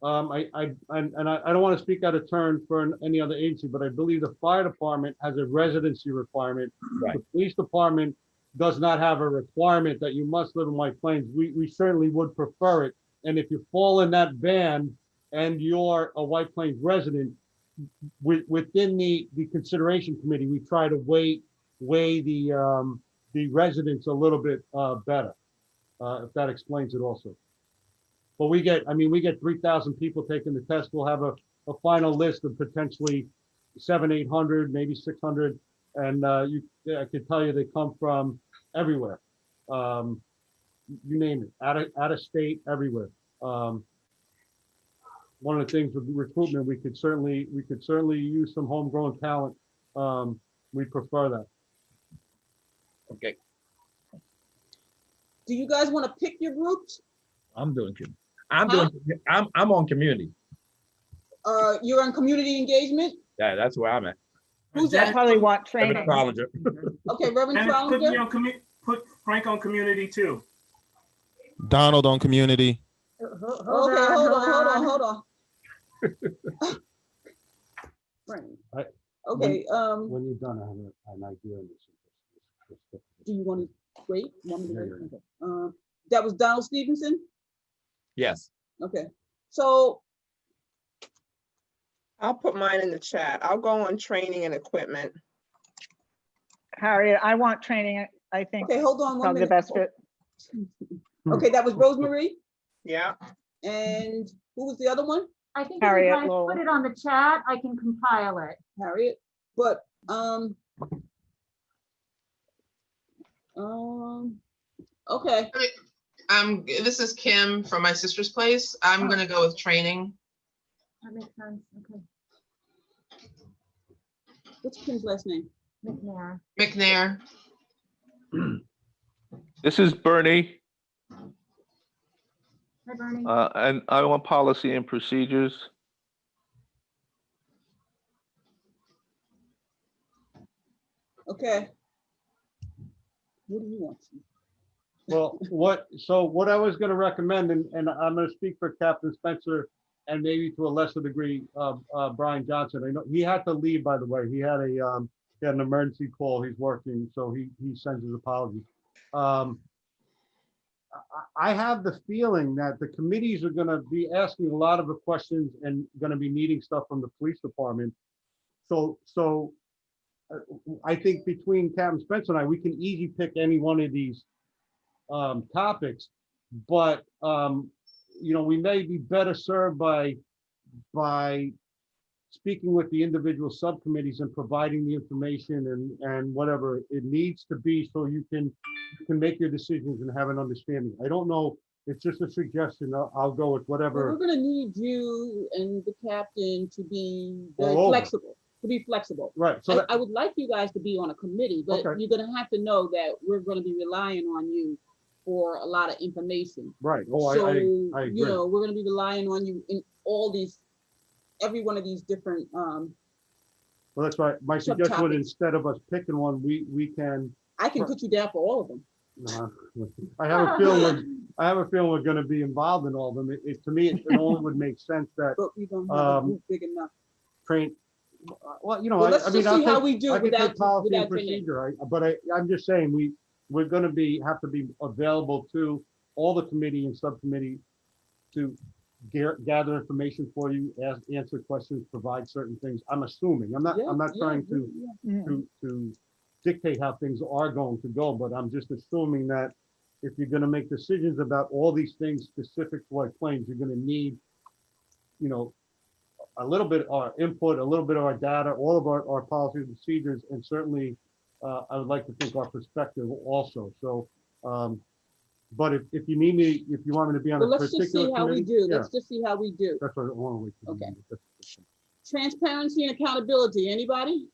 I don't want to speak out of turn for any other agency, but I believe the fire department has a residency requirement. Right. The police department does not have a requirement that you must live in White Plains. We certainly would prefer it. And if you fall in that band and you're a White Plains resident, within the consideration committee, we try to weigh the residents a little bit better, if that explains it also. But we get 3,000 people taking the test. We'll have a final list of potentially 700, 800, maybe 600. And I can tell you they come from everywhere. You name it, out of state, everywhere. One of the things with recruitment, we could certainly use some homegrown talent. We prefer that. Okay. Do you guys want to pick your groups? I'm on community. You're on community engagement? Yeah, that's where I'm at. Who's I that? probably want Reverend training. Trollinger. Okay, Reverend And put me Trollinger. on put Frank on community too. Donald on community. Okay, hold on. Right. Okay, When you're done, I have an idea. do you want to wait? Want me to Yeah, wait? yeah. Okay. That was Donald Stevenson? Yes. Okay, so, I'll put mine in the chat. I'll go on training and equipment. Harriet, I want training. I think okay, hold on one probably the minute. best fit. Okay, that was Rosemary, Yeah. and who was the other one? I think if you Harriet guys Lowell. put it on the chat, I can compile it. Harriet, but, okay, This is Kim from my sister's place. I'm gonna go with training. That makes sense. Okay. what's Kim's last name? McNair. McNair. This is Bernie, Hi, Bernie. and I want policy and procedures. Okay. What do you want? Well, what I was going to recommend, and I'm going to speak for Captain Spencer and maybe to a lesser degree, Brian Johnson. I know he had to leave, by the way. He had an emergency call. He's working, so he sends his apologies. I have the feeling that the committees are going to be asking a lot of the questions and going to be needing stuff from the police department. So I think between Captain Spencer and I, we can easily pick any one of these topics, but we may be better served by speaking with the individual subcommittees and providing the information and whatever it needs to be, so you can make your decisions and have an understanding. I don't know, it's just a suggestion. I'll go with Well, whatever. we're gonna need you and the captain to be very All over. flexible. Right. So I would like you guys to be on a committee, but Okay. you're gonna have to know that we're gonna be relying on you for a lot of information. right. Oh, So, I agree. we're gonna be relying on you in every one of these different, Well, that's right. My suggestion would, subtopics. instead of us picking one, we can. I can put you down for all of them. I have a feeling we're going to be involved in all of them. To me, it only would make sense that But we don't have a Um, group big enough. train. Well, Well, let's I mean, just see how I'll we take, do I can without- take policy and without your name. procedure. I'm just saying we're going to have to be available to all the committee and subcommittee to gather information for you, answer questions, provide certain things. I'm assuming. I'm not Yeah, trying to yeah. to dictate how things are going to go, but I'm just assuming that if you're gonna make decisions about all these things specific to White Plains, you're gonna need, you know, a little bit of our input, a little bit of our data, all of our policies and procedures, and certainly, I would like to think our perspective also. So, but if you need me, if you want me to be on a Well, let's just particular see how we committee, do. yeah, Let's just see how we do. that's what I want to wait. Okay. Transparency and accountability. Anybody?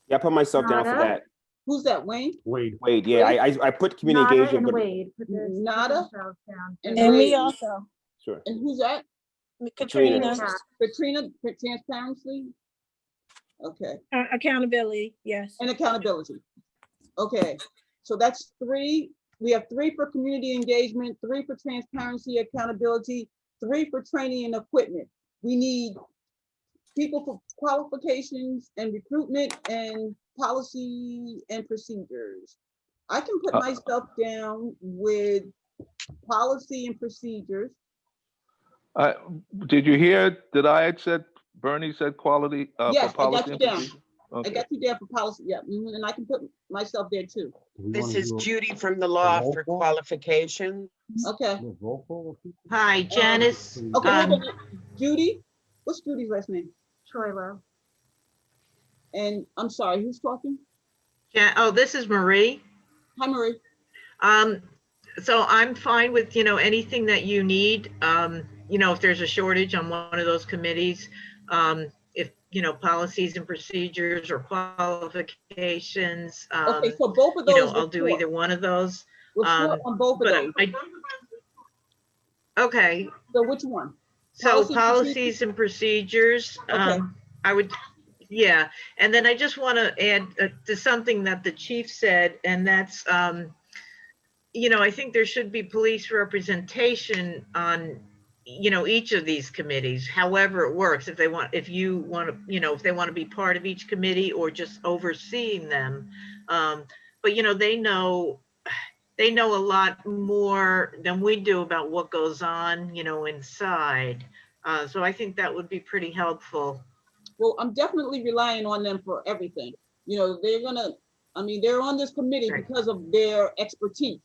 Yeah, I put myself down for Nada. that. Who's that? Wayne? Wade. Wade, yeah, I put community Nada engagement, and but Wade. Put their Nada? themselves down. And And me Wade. also, sure. And who's that? Katrina. Katrina, for transparency? Okay, Accountability, yes. and accountability. Okay, so that's 3. We have 3 for community engagement, 3 for transparency, accountability, 3 for training and equipment. We need people for qualifications and recruitment and policy and procedures. I can put myself down with policy and procedures. Did you hear that I had said, Bernie said quality, Yes, for I got policy you and down. procedure? I Okay. got you there for policy, yeah, and I can put myself there too. This is Judy from the law for qualification. Okay. Hi, Janice. Okay, hold on. Judy, what's Judy's last name? Troilo. And I'm sorry, who's talking? Oh, this is Marie. Hi, Marie. So I'm fine with, anything that you need. If there's a shortage on one of those committees, if, policies and procedures or qualifications. Okay, so both of those. I'll do either one of those. We're short on both of those. Okay. So which one? So policies and procedures, Okay. I would, yeah. And then I just want to add to something that the chief said, and that's, I think there should be police representation on, each of these committees, however it works, if they want to be part of each committee or just overseeing them. But, they know a lot more than we do about what goes on, inside. So I think that would be pretty helpful. Well, I'm definitely relying on them for everything. They're on this committee because of their expertise.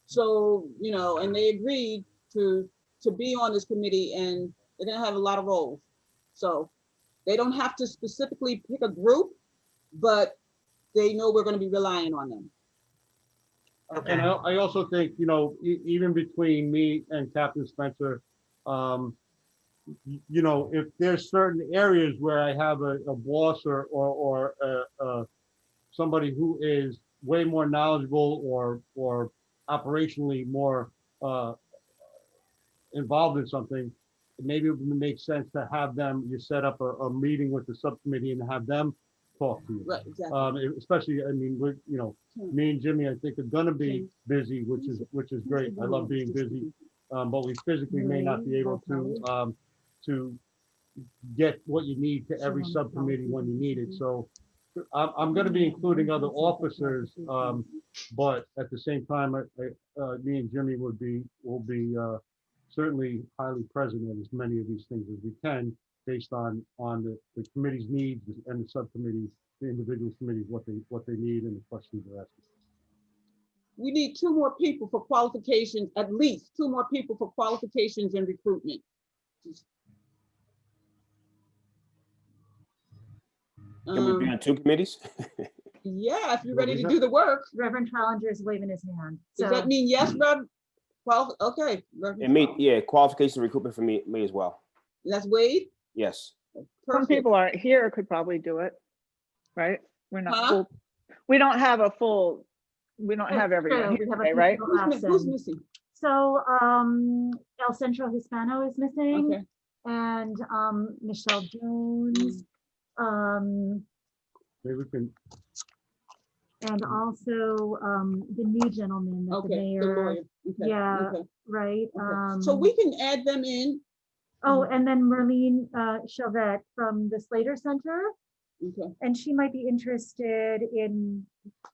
So, and they agreed to be on this committee, and they're gonna have a lot of roles. So they don't have to specifically pick a group, but they know we're gonna be relying on them. And I also think, even between me and Captain Spencer, if there's certain areas where I have a boss or somebody who is way more knowledgeable or operationally more involved in something, maybe it would make sense to have them, you set up a meeting with the subcommittee and have them talk to you. Right, exactly. Especially, we're, me and Jimmy, I think, are gonna be busy, which is great. I love being busy, but we physically may not be able to get what you need to every subcommittee when you need it. So I'm gonna be including other officers, but at the same time, me and Jimmy will be certainly highly present in as many of these things as we can, based on the committee's needs and the subcommittees, the individual committees, what they need and the questions they're asking. We need 2 more people for qualifications, at least 2 more people for qualifications and recruitment. Can we be on 2 committees? Yeah, if you're ready to do the work. Reverend Challenger is waving his hand. Does So that mean yes, Rev? Well, okay. And me, yeah, qualification recruitment for me as well. That's Wade? Yes. Some people aren't here could probably do it, right? We're not Huh? full. We don't have everyone true. here We have a today, right? people Who's absent. missing? So El Centro Hispano is missing, Okay. and Michelle Jones, Maybe we can, and also the new gentleman that the Okay, the mayor. lawyer. Okay, Yeah, okay, right. okay. So we can add them in. Oh, and then Merlene Chauvette from the Slater Center, Okay. and she might be interested in,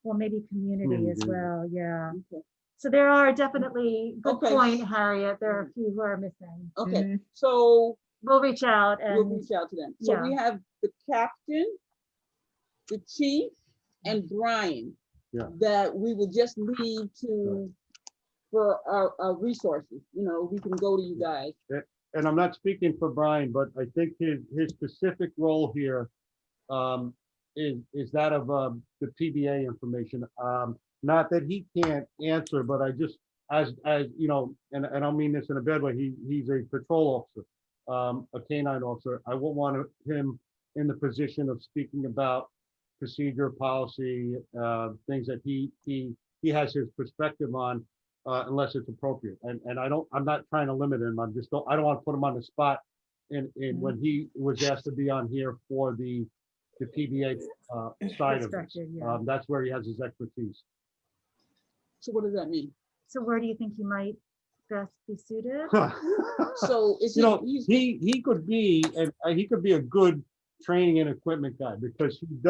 well, maybe community as Community. well. Yeah. Okay. So there are definitely, good Okay. point, Harriet. There are a few who are missing. Okay, so We'll reach out we'll and reach out to them. So yeah. we have the captain, the chief, and Brian. Yeah. that we will just leave to, for our resources, you know, we can go to you guys. And I'm not speaking for Brian, but I think his specific role here is that of the PBA information. Not that he can't answer, but I just, as you know, and I don't mean this in a bad way, he's a patrol officer, a canine officer. I wouldn't want him in the position of speaking about procedure, policy, things that he has his perspective on, unless it's appropriate. And I'm not trying to limit him. I don't want to put him on the spot in when he was asked to be on here for the PBA side of it. Yeah. That's where he has his expertise. So what does that mean? So where do you think you might best be suited? So is You know, he's he could be, and he could be a good training and equipment guy, because he's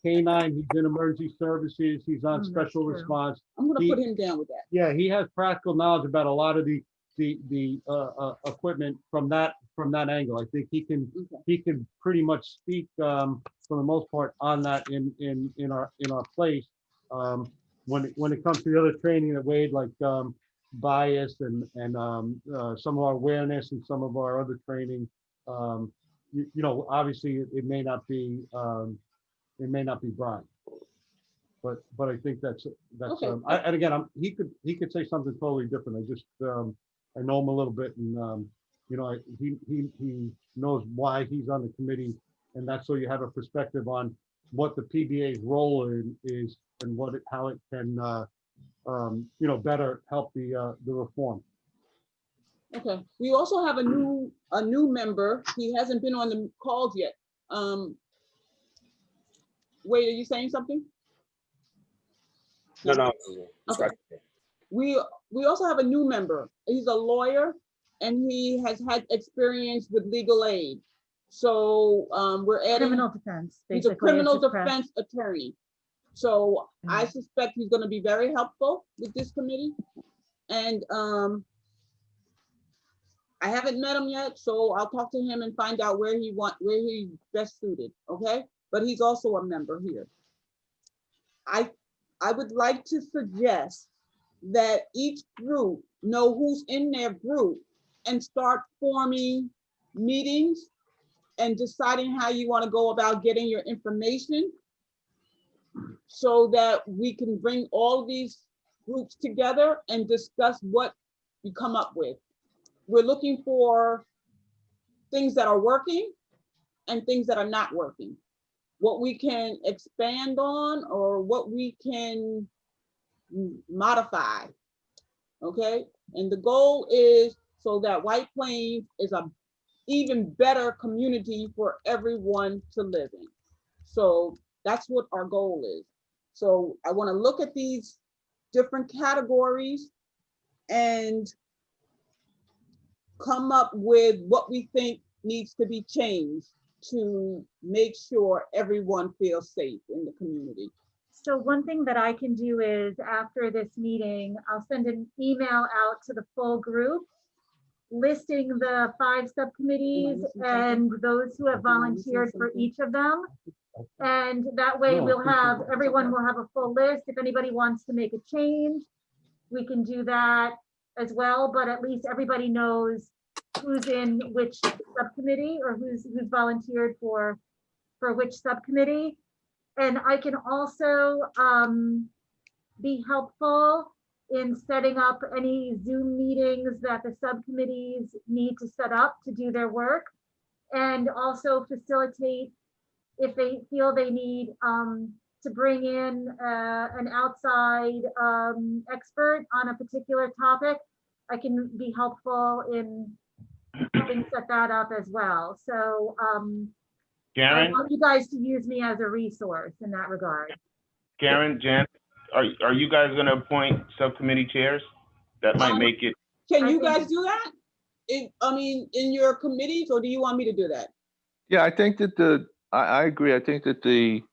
canine, he's in emergency services, he's on special response. I'm gonna put him down with that. Yeah, he has practical knowledge about a lot of the equipment from that angle. I think he can pretty much speak for the most part on that in our place. When it comes to the other training that Wade, like bias and some of our awareness and some of our other training, you know, obviously it may not be Brian, but I think that's Okay. and again, he could say something totally different. I just I know him a little bit, and you know, he knows why he's on the committee, and that's so you have a perspective on what the PBA's role is and how it can you know, better help the reform. Okay, we also have a new member. He hasn't been on the calls yet. Wait, are you saying something? No. Okay. We also have a new member. He's a lawyer and he has had experience with legal aid. So we're adding Criminal defense. He's a basically, criminal it's a press. defense attorney. So I suspect he's going to be very helpful with this committee. And I haven't met him yet, so I'll talk to him and find out where he's best suited. Okay, but he's also a member here. I would like to suggest that each group know who's in their group and start forming meetings and deciding how you want to go about getting your information, so that we can bring all these groups together and discuss what we come up with. We're looking for things that are working and things that are not working. What we can expand on or what we can modify, okay? And the goal is so that White Plains is a even better community for everyone to live in. So that's what our goal is. So I want to look at these different categories and come up with what we think needs to be changed to make sure everyone feels safe in the community. So one thing that I can do is after this meeting, I'll send an email out to the full group listing the 5 subcommittees and those who have volunteered for each of them. And that way everyone will have a full list. If anybody wants to make a change, we can do that as well, but at least everybody knows who's in which subcommittee or who's volunteered for which subcommittee. And I can also be helpful in setting up any Zoom meetings that the subcommittees need to set up to do their work, and also facilitate if they feel they need to bring in an outside expert on a particular topic. I can be helpful in helping set that up as well. So I Karen, want you guys to use me as a resource in that regard. Karen, Jen, are you guys going to appoint subcommittee chairs? That might make it. Can you guys do that? In your committees, or do you want me to do that? Yeah, I think that I agree. I think that the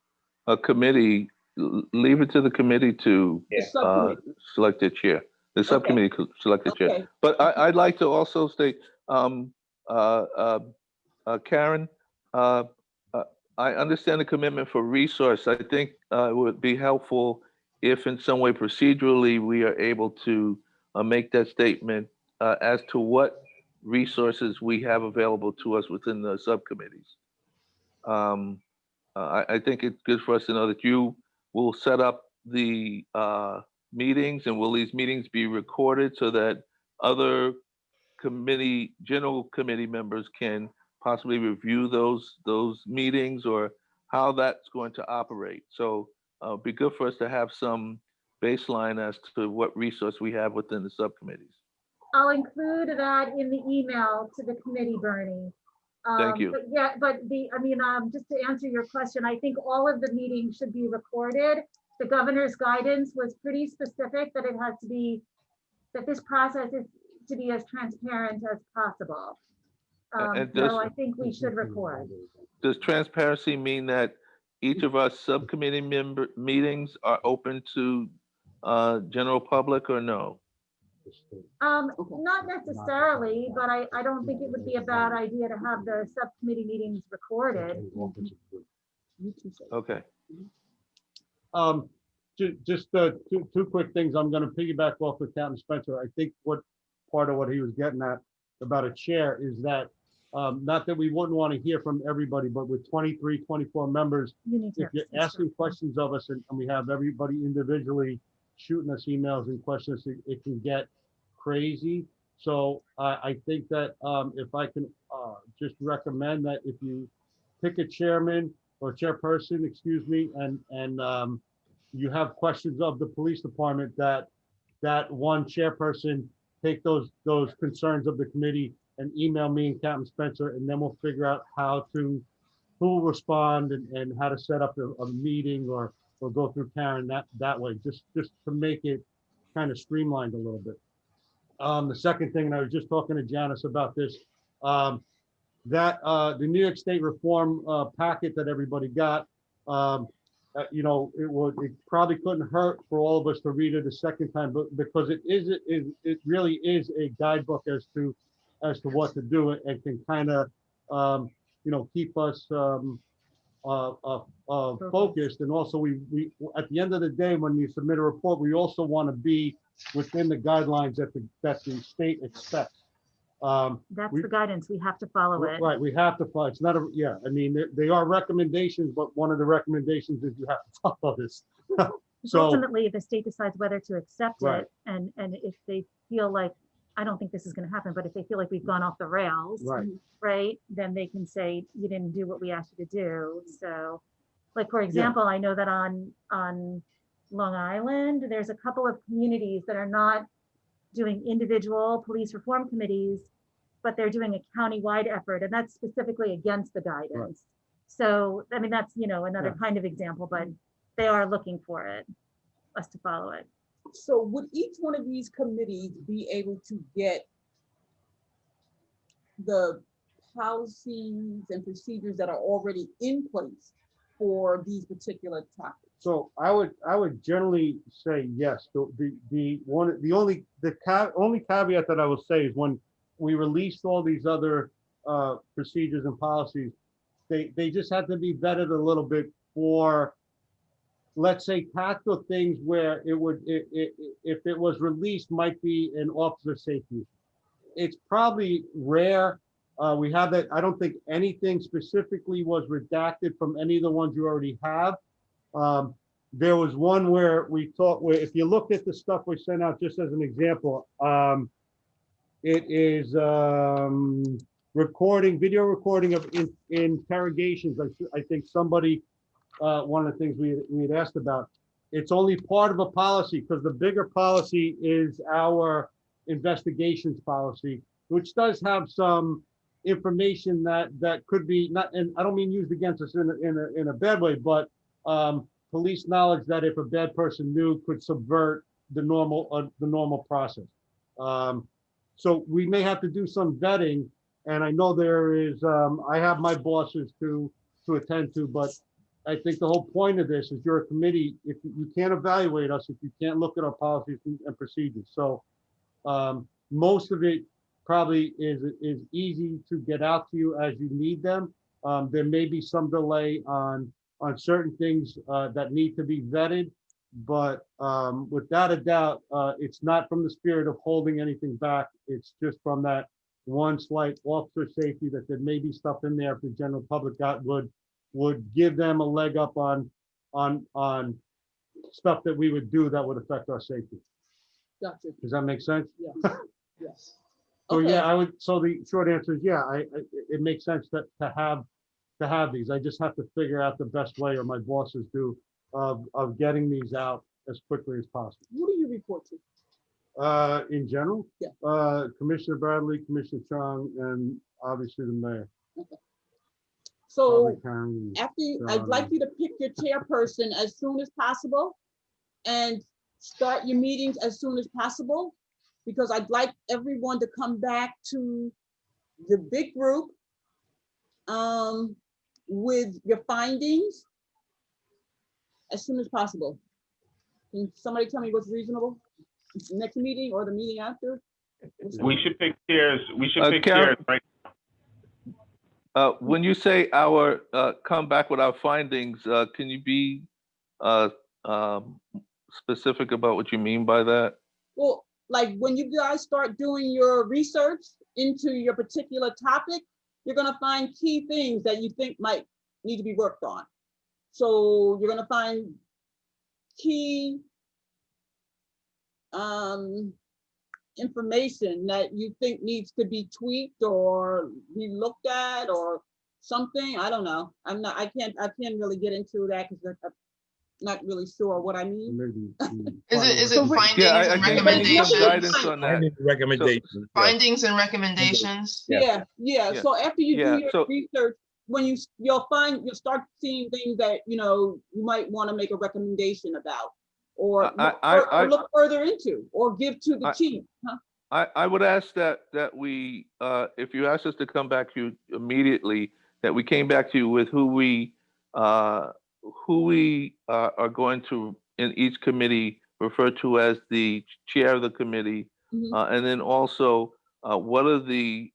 committee, leave it to the committee to select their chair. The subcommittee could select the chair. Okay. But I'd like to also state, Karen, I understand the commitment for resource. I think it would be helpful if in some way procedurally we are able to make that statement as to what resources we have available to us within the subcommittees. I think it's good for us to know that you will set up the meetings, and will these meetings be recorded so that other general committee members can possibly review those meetings, or how that's going to operate. So it'd be good for us to have some baseline as to what resource we have within the subcommittees. I'll include that in the email to the committee, Bernie. Thank you. But yeah, but just to answer your question, I think all of the meetings should be recorded. The governor's guidance was pretty specific that it has to be, that this process is to be as transparent as possible. So I think we should record. Does transparency mean that each of our subcommittee member meetings are open to general public, or no? Not necessarily, but I don't think it would be a bad idea to have the subcommittee meetings recorded. Okay. Just two quick things. I'm going to piggyback off of Captain Spencer. I think what part of what he was getting at about a chair is that not that we wouldn't want to hear from everybody, but with 23, 24 members, if you're asking questions of us and we have everybody individually shooting us emails and questions, it can get crazy. So I think that if I can just recommend that if you pick a chairman or chairperson, excuse me, and you have questions of the police department, that one chairperson take those concerns of the committee and email me and Captain Spencer, and then we'll figure out who will respond and how to set up a meeting or go through Karen that way, just to make it kind of streamlined a little bit. The second thing, and I was just talking to Janice about this, that the New York State reform packet that everybody got, it probably couldn't hurt for all of us to read it a second time, but because it really is a guidebook as to what to do, and can kind of keep us focused. And also we at the end of the day, when you submit a report, we also want to be within the guidelines that the state expects. That's the guidance. We have to follow it. Right, we have to follow. It's not I mean, they are recommendations, but one of the recommendations is you have to follow this. So ultimately, the state decides whether to accept Right. it, and if they feel like, I don't think this is going to happen, but if they feel like we've gone off the rails, Right. then they can say, you didn't do what we asked you to do. So, like, for example, I know that on Long Island, there's a couple of communities that are not doing individual police reform committees, but they're doing a county-wide effort, and that's specifically against the guidance. So, I mean, that's, another kind of example, but they are looking for us to follow it. So would each one of these committees be able to get the policies and procedures that are already in place for these particular topics? So I would generally say yes. The only caveat that I will say is when we released all these other procedures and policies, they just had to be vetted a little bit for, let's say, tactical things where if it was released, might be an officer safety. It's probably rare. We have that. I don't think anything specifically was redacted from any of the ones you already have. There was one where we thought, where if you looked at the stuff we sent out, just as an example, it is video recording of interrogations. I think somebody, one of the things we had asked about, it's only part of a policy, because the bigger policy is our investigations policy, which does have some information that could be not, and I don't mean used against us in a bad way, but police knowledge that if a bad person knew could subvert the normal process. So we may have to do some vetting, and I know there is, I have my bosses to attend to, but I think the whole point of this is you're a committee. If you can't evaluate us, if you can't look at our policies and procedures. So most of it probably is easy to get out to you as you need them. There may be some delay on certain things that need to be vetted, but without a doubt, it's not from the spirit of holding anything back. It's just from that one slight officer safety that there may be stuff in there if the general public would give them a leg up on stuff that we would do that would affect our safety. Gotcha. Does that make sense? Yes. Yes. So Okay. yeah, so the short answer is yeah, it makes sense to have these. I just have to figure out the best way, or my bosses do, of getting these out as quickly as possible. Who do you report to? In general? Yeah. Commissioner Bradley, Commissioner Chung, and obviously the mayor. Okay. So Karen, after I'd like you to pick your chairperson as soon as possible and start your meetings as soon as possible, because I'd like everyone to come back to the big group with your findings as soon as possible. Can somebody tell me what's reasonable? Next meeting or the meeting after? We should pick chairs. We should pick Karen- chairs, right? When you say come back with our findings, can you be specific about what you mean by that? Well, like when you guys start doing your research into your particular topic, you're gonna find key things that you think might need to be worked on. So you're gonna find key information that you think needs to be tweaked or be looked at or something. I don't know. I can't really get into that because I'm not really sure what I mean. Is it findings Yeah, I and think we need some recommendations? guidance on that. Recommendations. Findings and recommendations? Yeah. So after you do your so- research, when you'll start seeing things that you might want to make a recommendation about, or look further into, or give to the chief. Huh? I would ask that we, if you ask us to come back to you immediately, that we came back to you with who we are going to, in each committee, refer to as the chair of the committee. And then also, what are the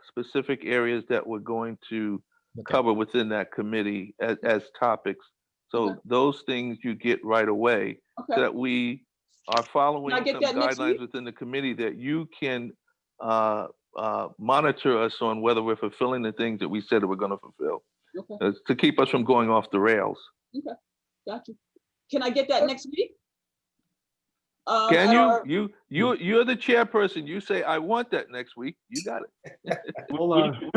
specific areas that we're going to cover within that committee as topics? So those things you get right away, so that we are following Can I get some that next guidelines week? within the committee that you can monitor us on whether we're fulfilling the things that we said that we're going to fulfill, Okay. to keep us from going off the rails. Okay. Gotcha. Can I get that next week? Can at you? our- You're the chairperson. You say, I want that next week. You got it. Hold on.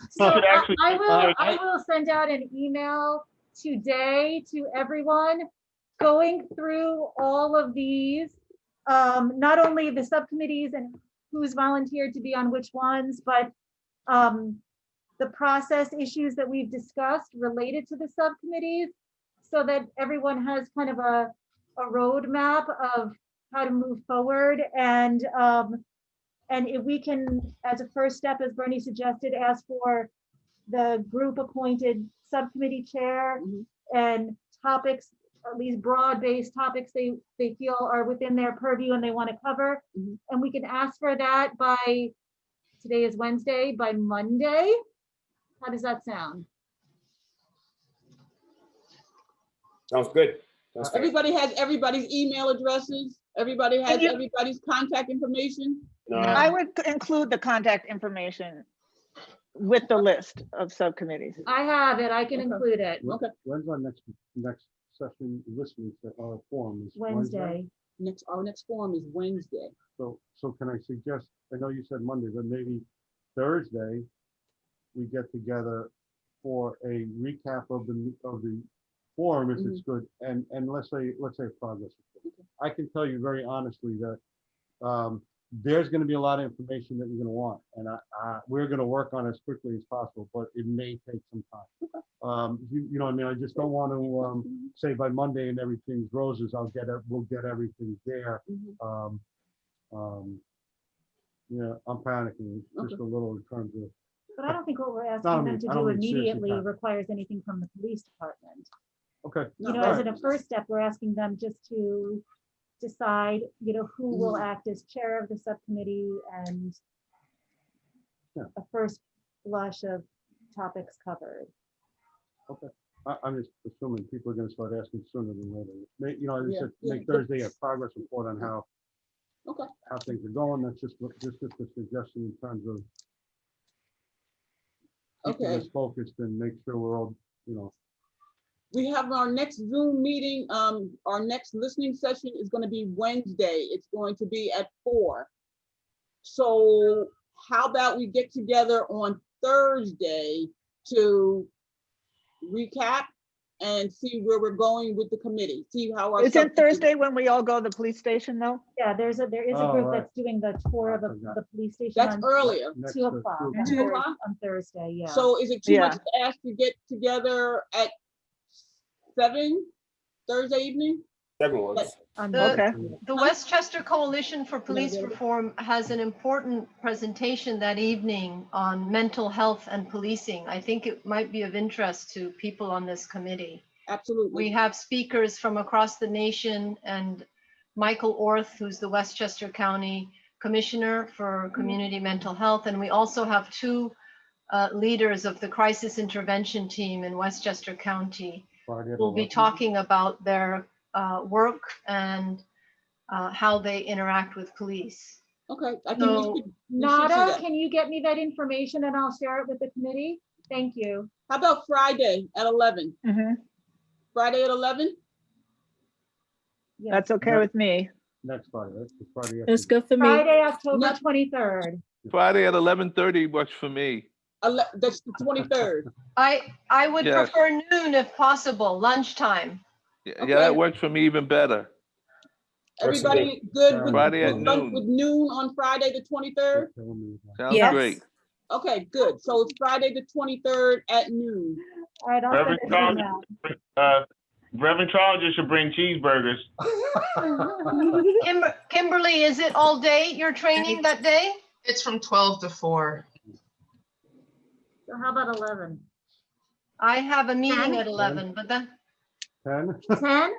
So should actually- I will send out an email today to everyone going through all of these, not only the subcommittees and who's volunteered to be on which ones, but the process issues that we've discussed related to the subcommittees, so that everyone has kind of a roadmap of how to move forward. And if we can, as a first step, as Bernie suggested, ask for the group appointed subcommittee chair and topics, at least broad-based topics they feel are within their purview and they want to cover. And we can ask for that by, today is Wednesday, by Monday. How does that sound? Sounds good. Sounds good. Everybody has everybody's email addresses. Everybody has everybody's contact information. I would include the contact information with the list of subcommittees. I have it. I can include it. Okay. When's our next session listening forum? Is Wednesday. Our next forum is Wednesday. So can I suggest, I know you said Monday, but maybe Thursday, we get together for a recap of the forum, if it's good, and let's say progress. I can tell you very honestly that there's going to be a lot of information that you're going to want, and we're going to work on it as quickly as possible, but it may take some time. You know what I mean? I just don't want to say by Monday and everything's roses. We'll get everything there. Yeah, I'm panicking just a little in terms of. But I don't think what we're I asking don't them mean- to I don't do mean seriously, immediately Pat. requires anything from the police department. Okay. You know, as in a first step, we're asking them just to decide, who will act as chair of the subcommittee and a first blush of topics covered. Okay. I'm just assuming people are gonna start asking sooner than later. You know, Yeah, yeah. make Thursday a progress report on how Okay. how things are going. That's just a suggestion in terms of keeping Okay. us focused and make sure we're all, you know. We have our next Zoom meeting. Our next listening session is going to be Wednesday. It's going to be at 4. So how about we get together on Thursday to recap and see where we're going with the committee, see how our. Isn't subcommittee- Thursday when we all go to the police station though? Yeah, there is a Oh, group right. that's doing the tour of forgot. the police station. That's on earlier. Next 2 to o'clock. 2 on o'clock. 2 Thurs- o'clock? On Thursday, yeah. So is it too much Yeah. to ask to get together at 7 Thursday evening? Everyone's. On The- Okay. The Westchester Coalition for Police Yeah. Reform has an important presentation that evening on mental health and policing. I think it might be of interest to people on this committee. Absolutely. We have speakers from across the nation and Michael Orth, who's the Westchester County Commissioner for Community Mental Health. And we also have 2 leaders of the crisis intervention team in Westchester County Friday at who will be 11. talking about their work and how they interact with police. Okay, I think So- we should see Nada, that. can you get me that information and I'll share it with the committee? Thank you. How about Friday at 11? Mhm. Friday at 11? Yes. That's okay with me. Next Friday, that's the Friday. That's after. good for me. Friday, October No. 23rd. Friday at 11:30 works for me. That's the 23rd. I would Yes. prefer noon if possible, lunchtime. Yeah, Okay. that works for me even better. Everybody good with Friday at with noon. noon on Friday, the 23rd? Sounds Yes. great. Okay, good. So it's Friday, the 23rd at noon. All right, I'll send Reverend it to you Charles, now. Reverend Charles just should bring cheeseburgers. Kimberly, is it all day, your training that day? It's from 12 to 4. So how about 11? I have a meeting 10? at 11, but then 10? 10?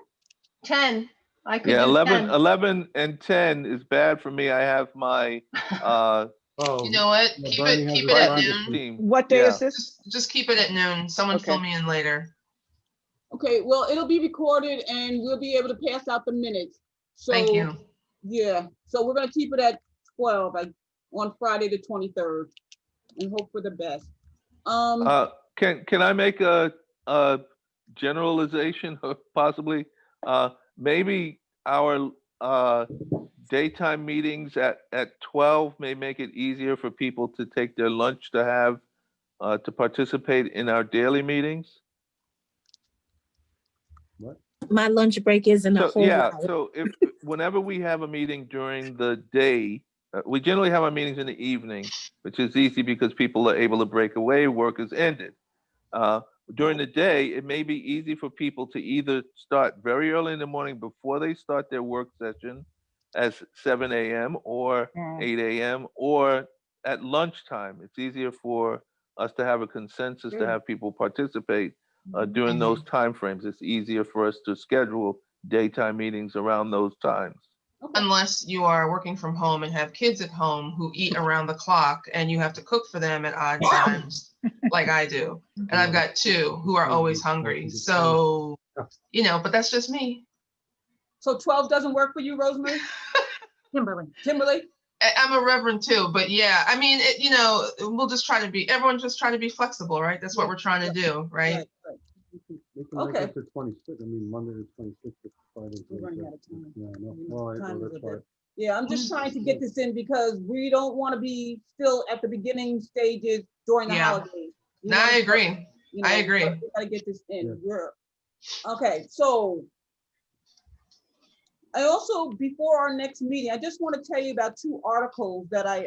10, I could Yeah, do 11, 10. 11 and 10 is bad for me. I have my Oh. You know what? yeah, Keep Bernie it has keep a it at Friday noon. team. What day Yeah. is this? Just keep it at noon. Someone Okay. fill me in later. Okay, well, it'll be recorded and we'll be able to pass out the minutes. So, Thank you. yeah, so we're gonna keep it at 12, like on Friday, the 23rd, and hope for the best. Can I make a generalization possibly? Maybe our daytime meetings at 12 may make it easier for people to take their lunch to have to participate in our daily meetings. My lunch break isn't a So, whole yeah, hour. so if, whenever we have a meeting during the day, we generally have our meetings in the evening, which is easy because people are able to break away, work is ended. During the day, it may be easy for people to either start very early in the morning before they start their work session as 7 a.m. or 8 a.m. or at lunchtime. It's easier for us to have a consensus to have people participate during those timeframes. It's easier for us to schedule daytime meetings around those times. Unless you are working from home and have kids at home who eat around the clock and you have to cook for them at odd times, like I do. And I've got 2 who are always hungry. So, but that's just me. So 12 doesn't work for you, Rosemary? Kimberly. Kimberly? I'm a reverend too, but yeah, I mean, we'll just try to be, everyone just try to be flexible, right? That's what we're trying to do, right? We can Okay. make it to 26. I mean, Monday is 26. Friday. We're running out of time. Yeah, no. All right, Time well, is that's a bit- right. Yeah, I'm just trying to get this in because we don't want to be still at the beginning stages during the Yeah. holidays. We No, I wanna- agree. I agree. We gotta get this in. Yeah. Okay, so I also, before our next meeting, I just want to tell you about 2 articles that I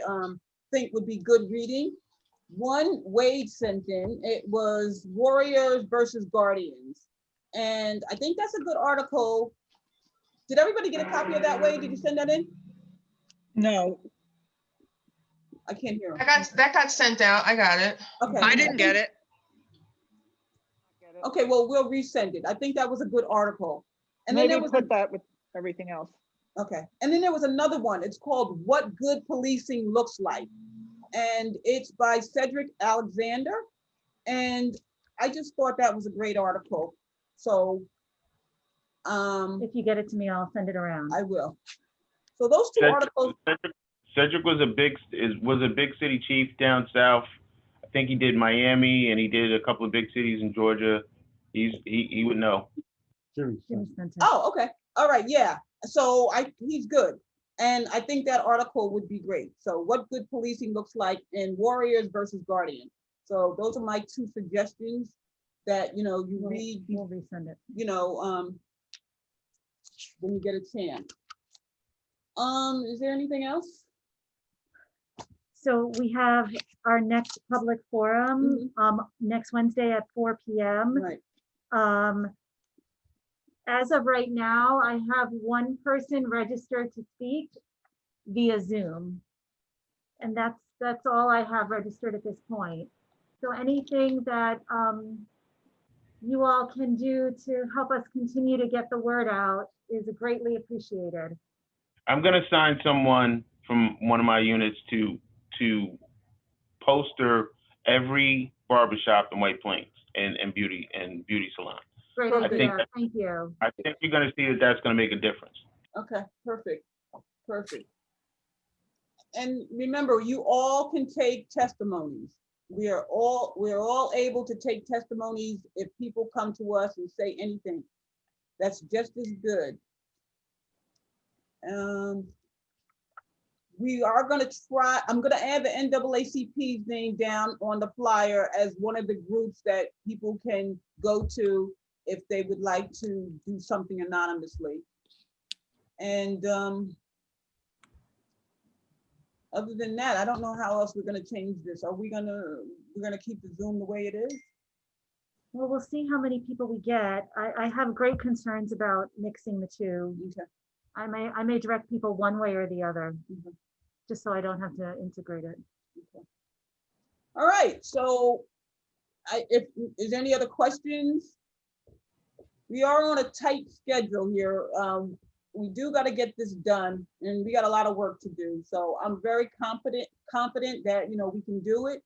think would be good reading. One Wade sent in, it was Warriors versus Guardians. And I think that's a good article. Did everybody get a copy of that, Wade? Did you send that in? No. I can't hear him. That got sent out. I got it. Okay. I didn't get it. Okay, well, we'll resend it. I think that was a good article. And then Maybe there was, put that with everything else. okay, and then there was another one. It's called What Good Policing Looks Like. And it's by Cedric Alexander. And I just thought that was a great article. So If you get it to me, I'll send it around. I will. So those two articles, Cedric was a big city chief down south. I think he did Miami and he did a couple of big cities in Georgia. He would know. oh, okay. All right, yeah. So he's good. And I think that article would be great. So what good policing looks like in Warriors versus Guardian. So those are my two suggestions that, you read, We'll resend it. When you get a chance. Is there anything else? So we have our next public forum, next Wednesday at 4 p.m. Right. As of right now, I have one person registered to speak via Zoom. And that's all I have registered at this point. So anything that you all can do to help us continue to get the word out is greatly appreciated. I'm gonna assign someone from one of my units to poster every barbershop in White Plains and beauty salon. Great idea, thank you. I think you're gonna see that that's gonna make a difference. Okay, perfect. And remember, you all can take testimonies. We're all able to take testimonies if people come to us and say anything. That's just as good. We are gonna try, I'm gonna add the NAACP's name down on the flyer as one of the groups that people can go to if they would like to do something anonymously. And other than that, I don't know how else we're gonna change this. We're gonna keep the Zoom the way it is? Well, we'll see how many people we get. I have great concerns about mixing the two. Okay. I may direct people one way or the other, just so I don't have to integrate it. Okay. All right, so is there any other questions? We are on a tight schedule here. We do got to get this done, and we got a lot of work to do. So I'm very confident that we can do it.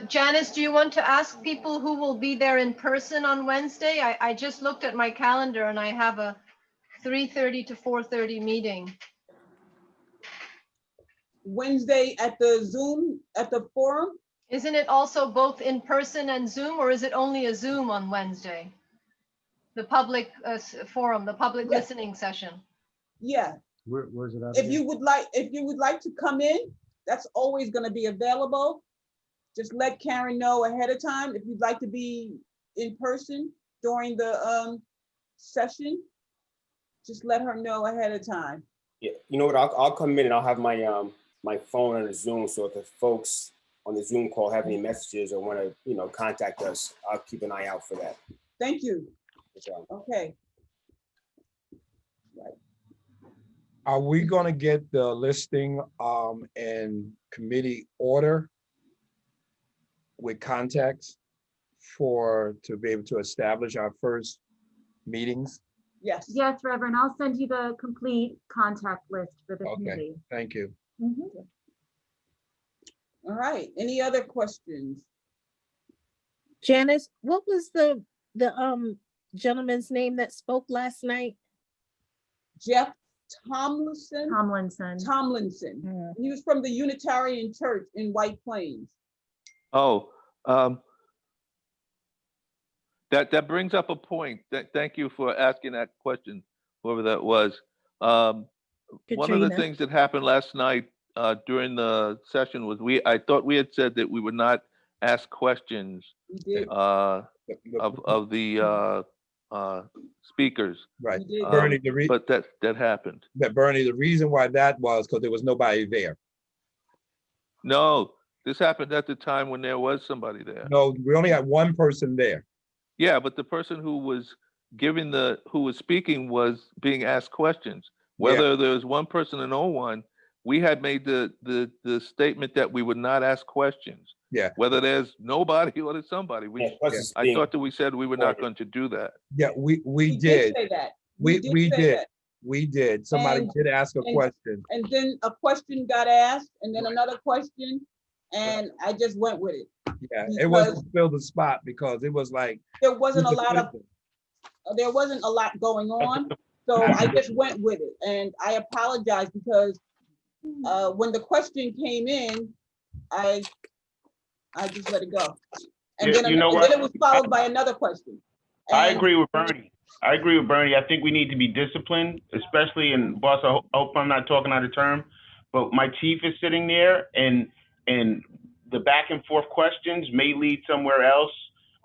Janice, do you want to ask people who will be there in person on Wednesday? I just looked at my calendar and I have a 3:30 to 4:30 meeting. Wednesday at the Zoom, at the forum? Isn't it also both in person and Zoom, or is it only a Zoom on Wednesday? The public forum, the public listening session. Yeah. Where's it at? If you would like to come in, that's always going to be available. Just let Karen know ahead of time if you'd like to be in person during the session. Just let her know ahead of time. Yeah, you know what? I'll come in and I'll have my my phone on the Zoom. So if the folks on the Zoom call have any messages or want to contact us, I'll keep an eye out for that. Thank you. Sure. Okay. Right. Are we going to get the listing in committee order with contacts to be able to establish our first meetings? Yes. Yes, Reverend, I'll send you the complete contact list for the committee. Thank you. All right, any other questions? Janice, what was the gentleman's name that spoke last night? Jeff Tomlinson. Tomlinson. He was from the Unitarian Church in White Plains. Oh, that brings up a point. Thank you for asking that question, whoever that was. One of the things that happened last night during the session was I thought we had said that we would not ask questions of the speakers. Right. Bernie, but that happened. But Bernie, the reason why that was because there was nobody there. No, this happened at the time when there was somebody there. No, we only had one person there. Yeah, but the person who was speaking was being asked questions. Whether there was one person or no one, we had made the statement that we would not ask questions. Yeah. Whether there's nobody or there's somebody. I thought that we said we were not going to do that. Yeah, we did. Say that. We did. Somebody did ask a question. And then a question got asked, and then another question, and I just went with it. Yeah, it Because wasn't fill the spot because it was like. there wasn't a super lot of, simple. there wasn't a lot going on. So I just went with it, and I apologize because when the question came in, I just let it go. And You then, know and what? then it was followed by another question. I And- agree with Bernie. I agree with Bernie. I think we need to be disciplined, especially in boss. I hope I'm not talking out of term, but my chief is sitting there, and the back and forth questions may lead somewhere else,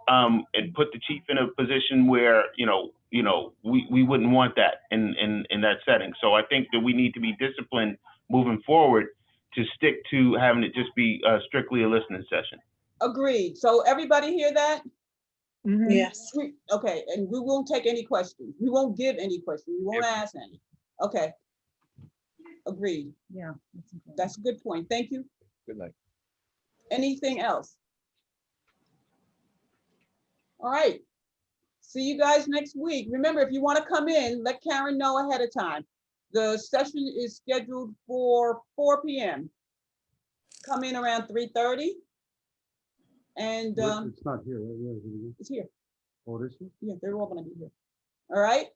and put the chief in a position where we wouldn't want that in that setting. So I think that we need to be disciplined moving forward to stick to having it just be strictly a listening session. Agreed. So everybody hear that? Yes. Okay, and we won't take any questions. We won't give any questions. We won't ask any. Okay. Agreed. Yeah. That's a good point. Thank you. Good night. Anything else? All right. See you guys next week. Remember, if you want to come in, let Karen know ahead of time. The session is scheduled for 4 p.m. Come in around 3:30. And It's not here, right? Where is it again? it's here. Oh, it is here? Yeah, they're all gonna be here. All right.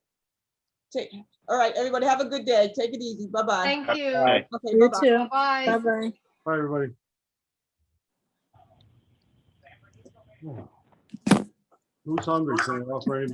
All right, everybody have a good day. Take it easy. Bye-bye. Thank you. Bye. Okay, You bye-bye. too. Bye. Bye-bye. Bye, everybody. Who's hungry? Can I offer anybody?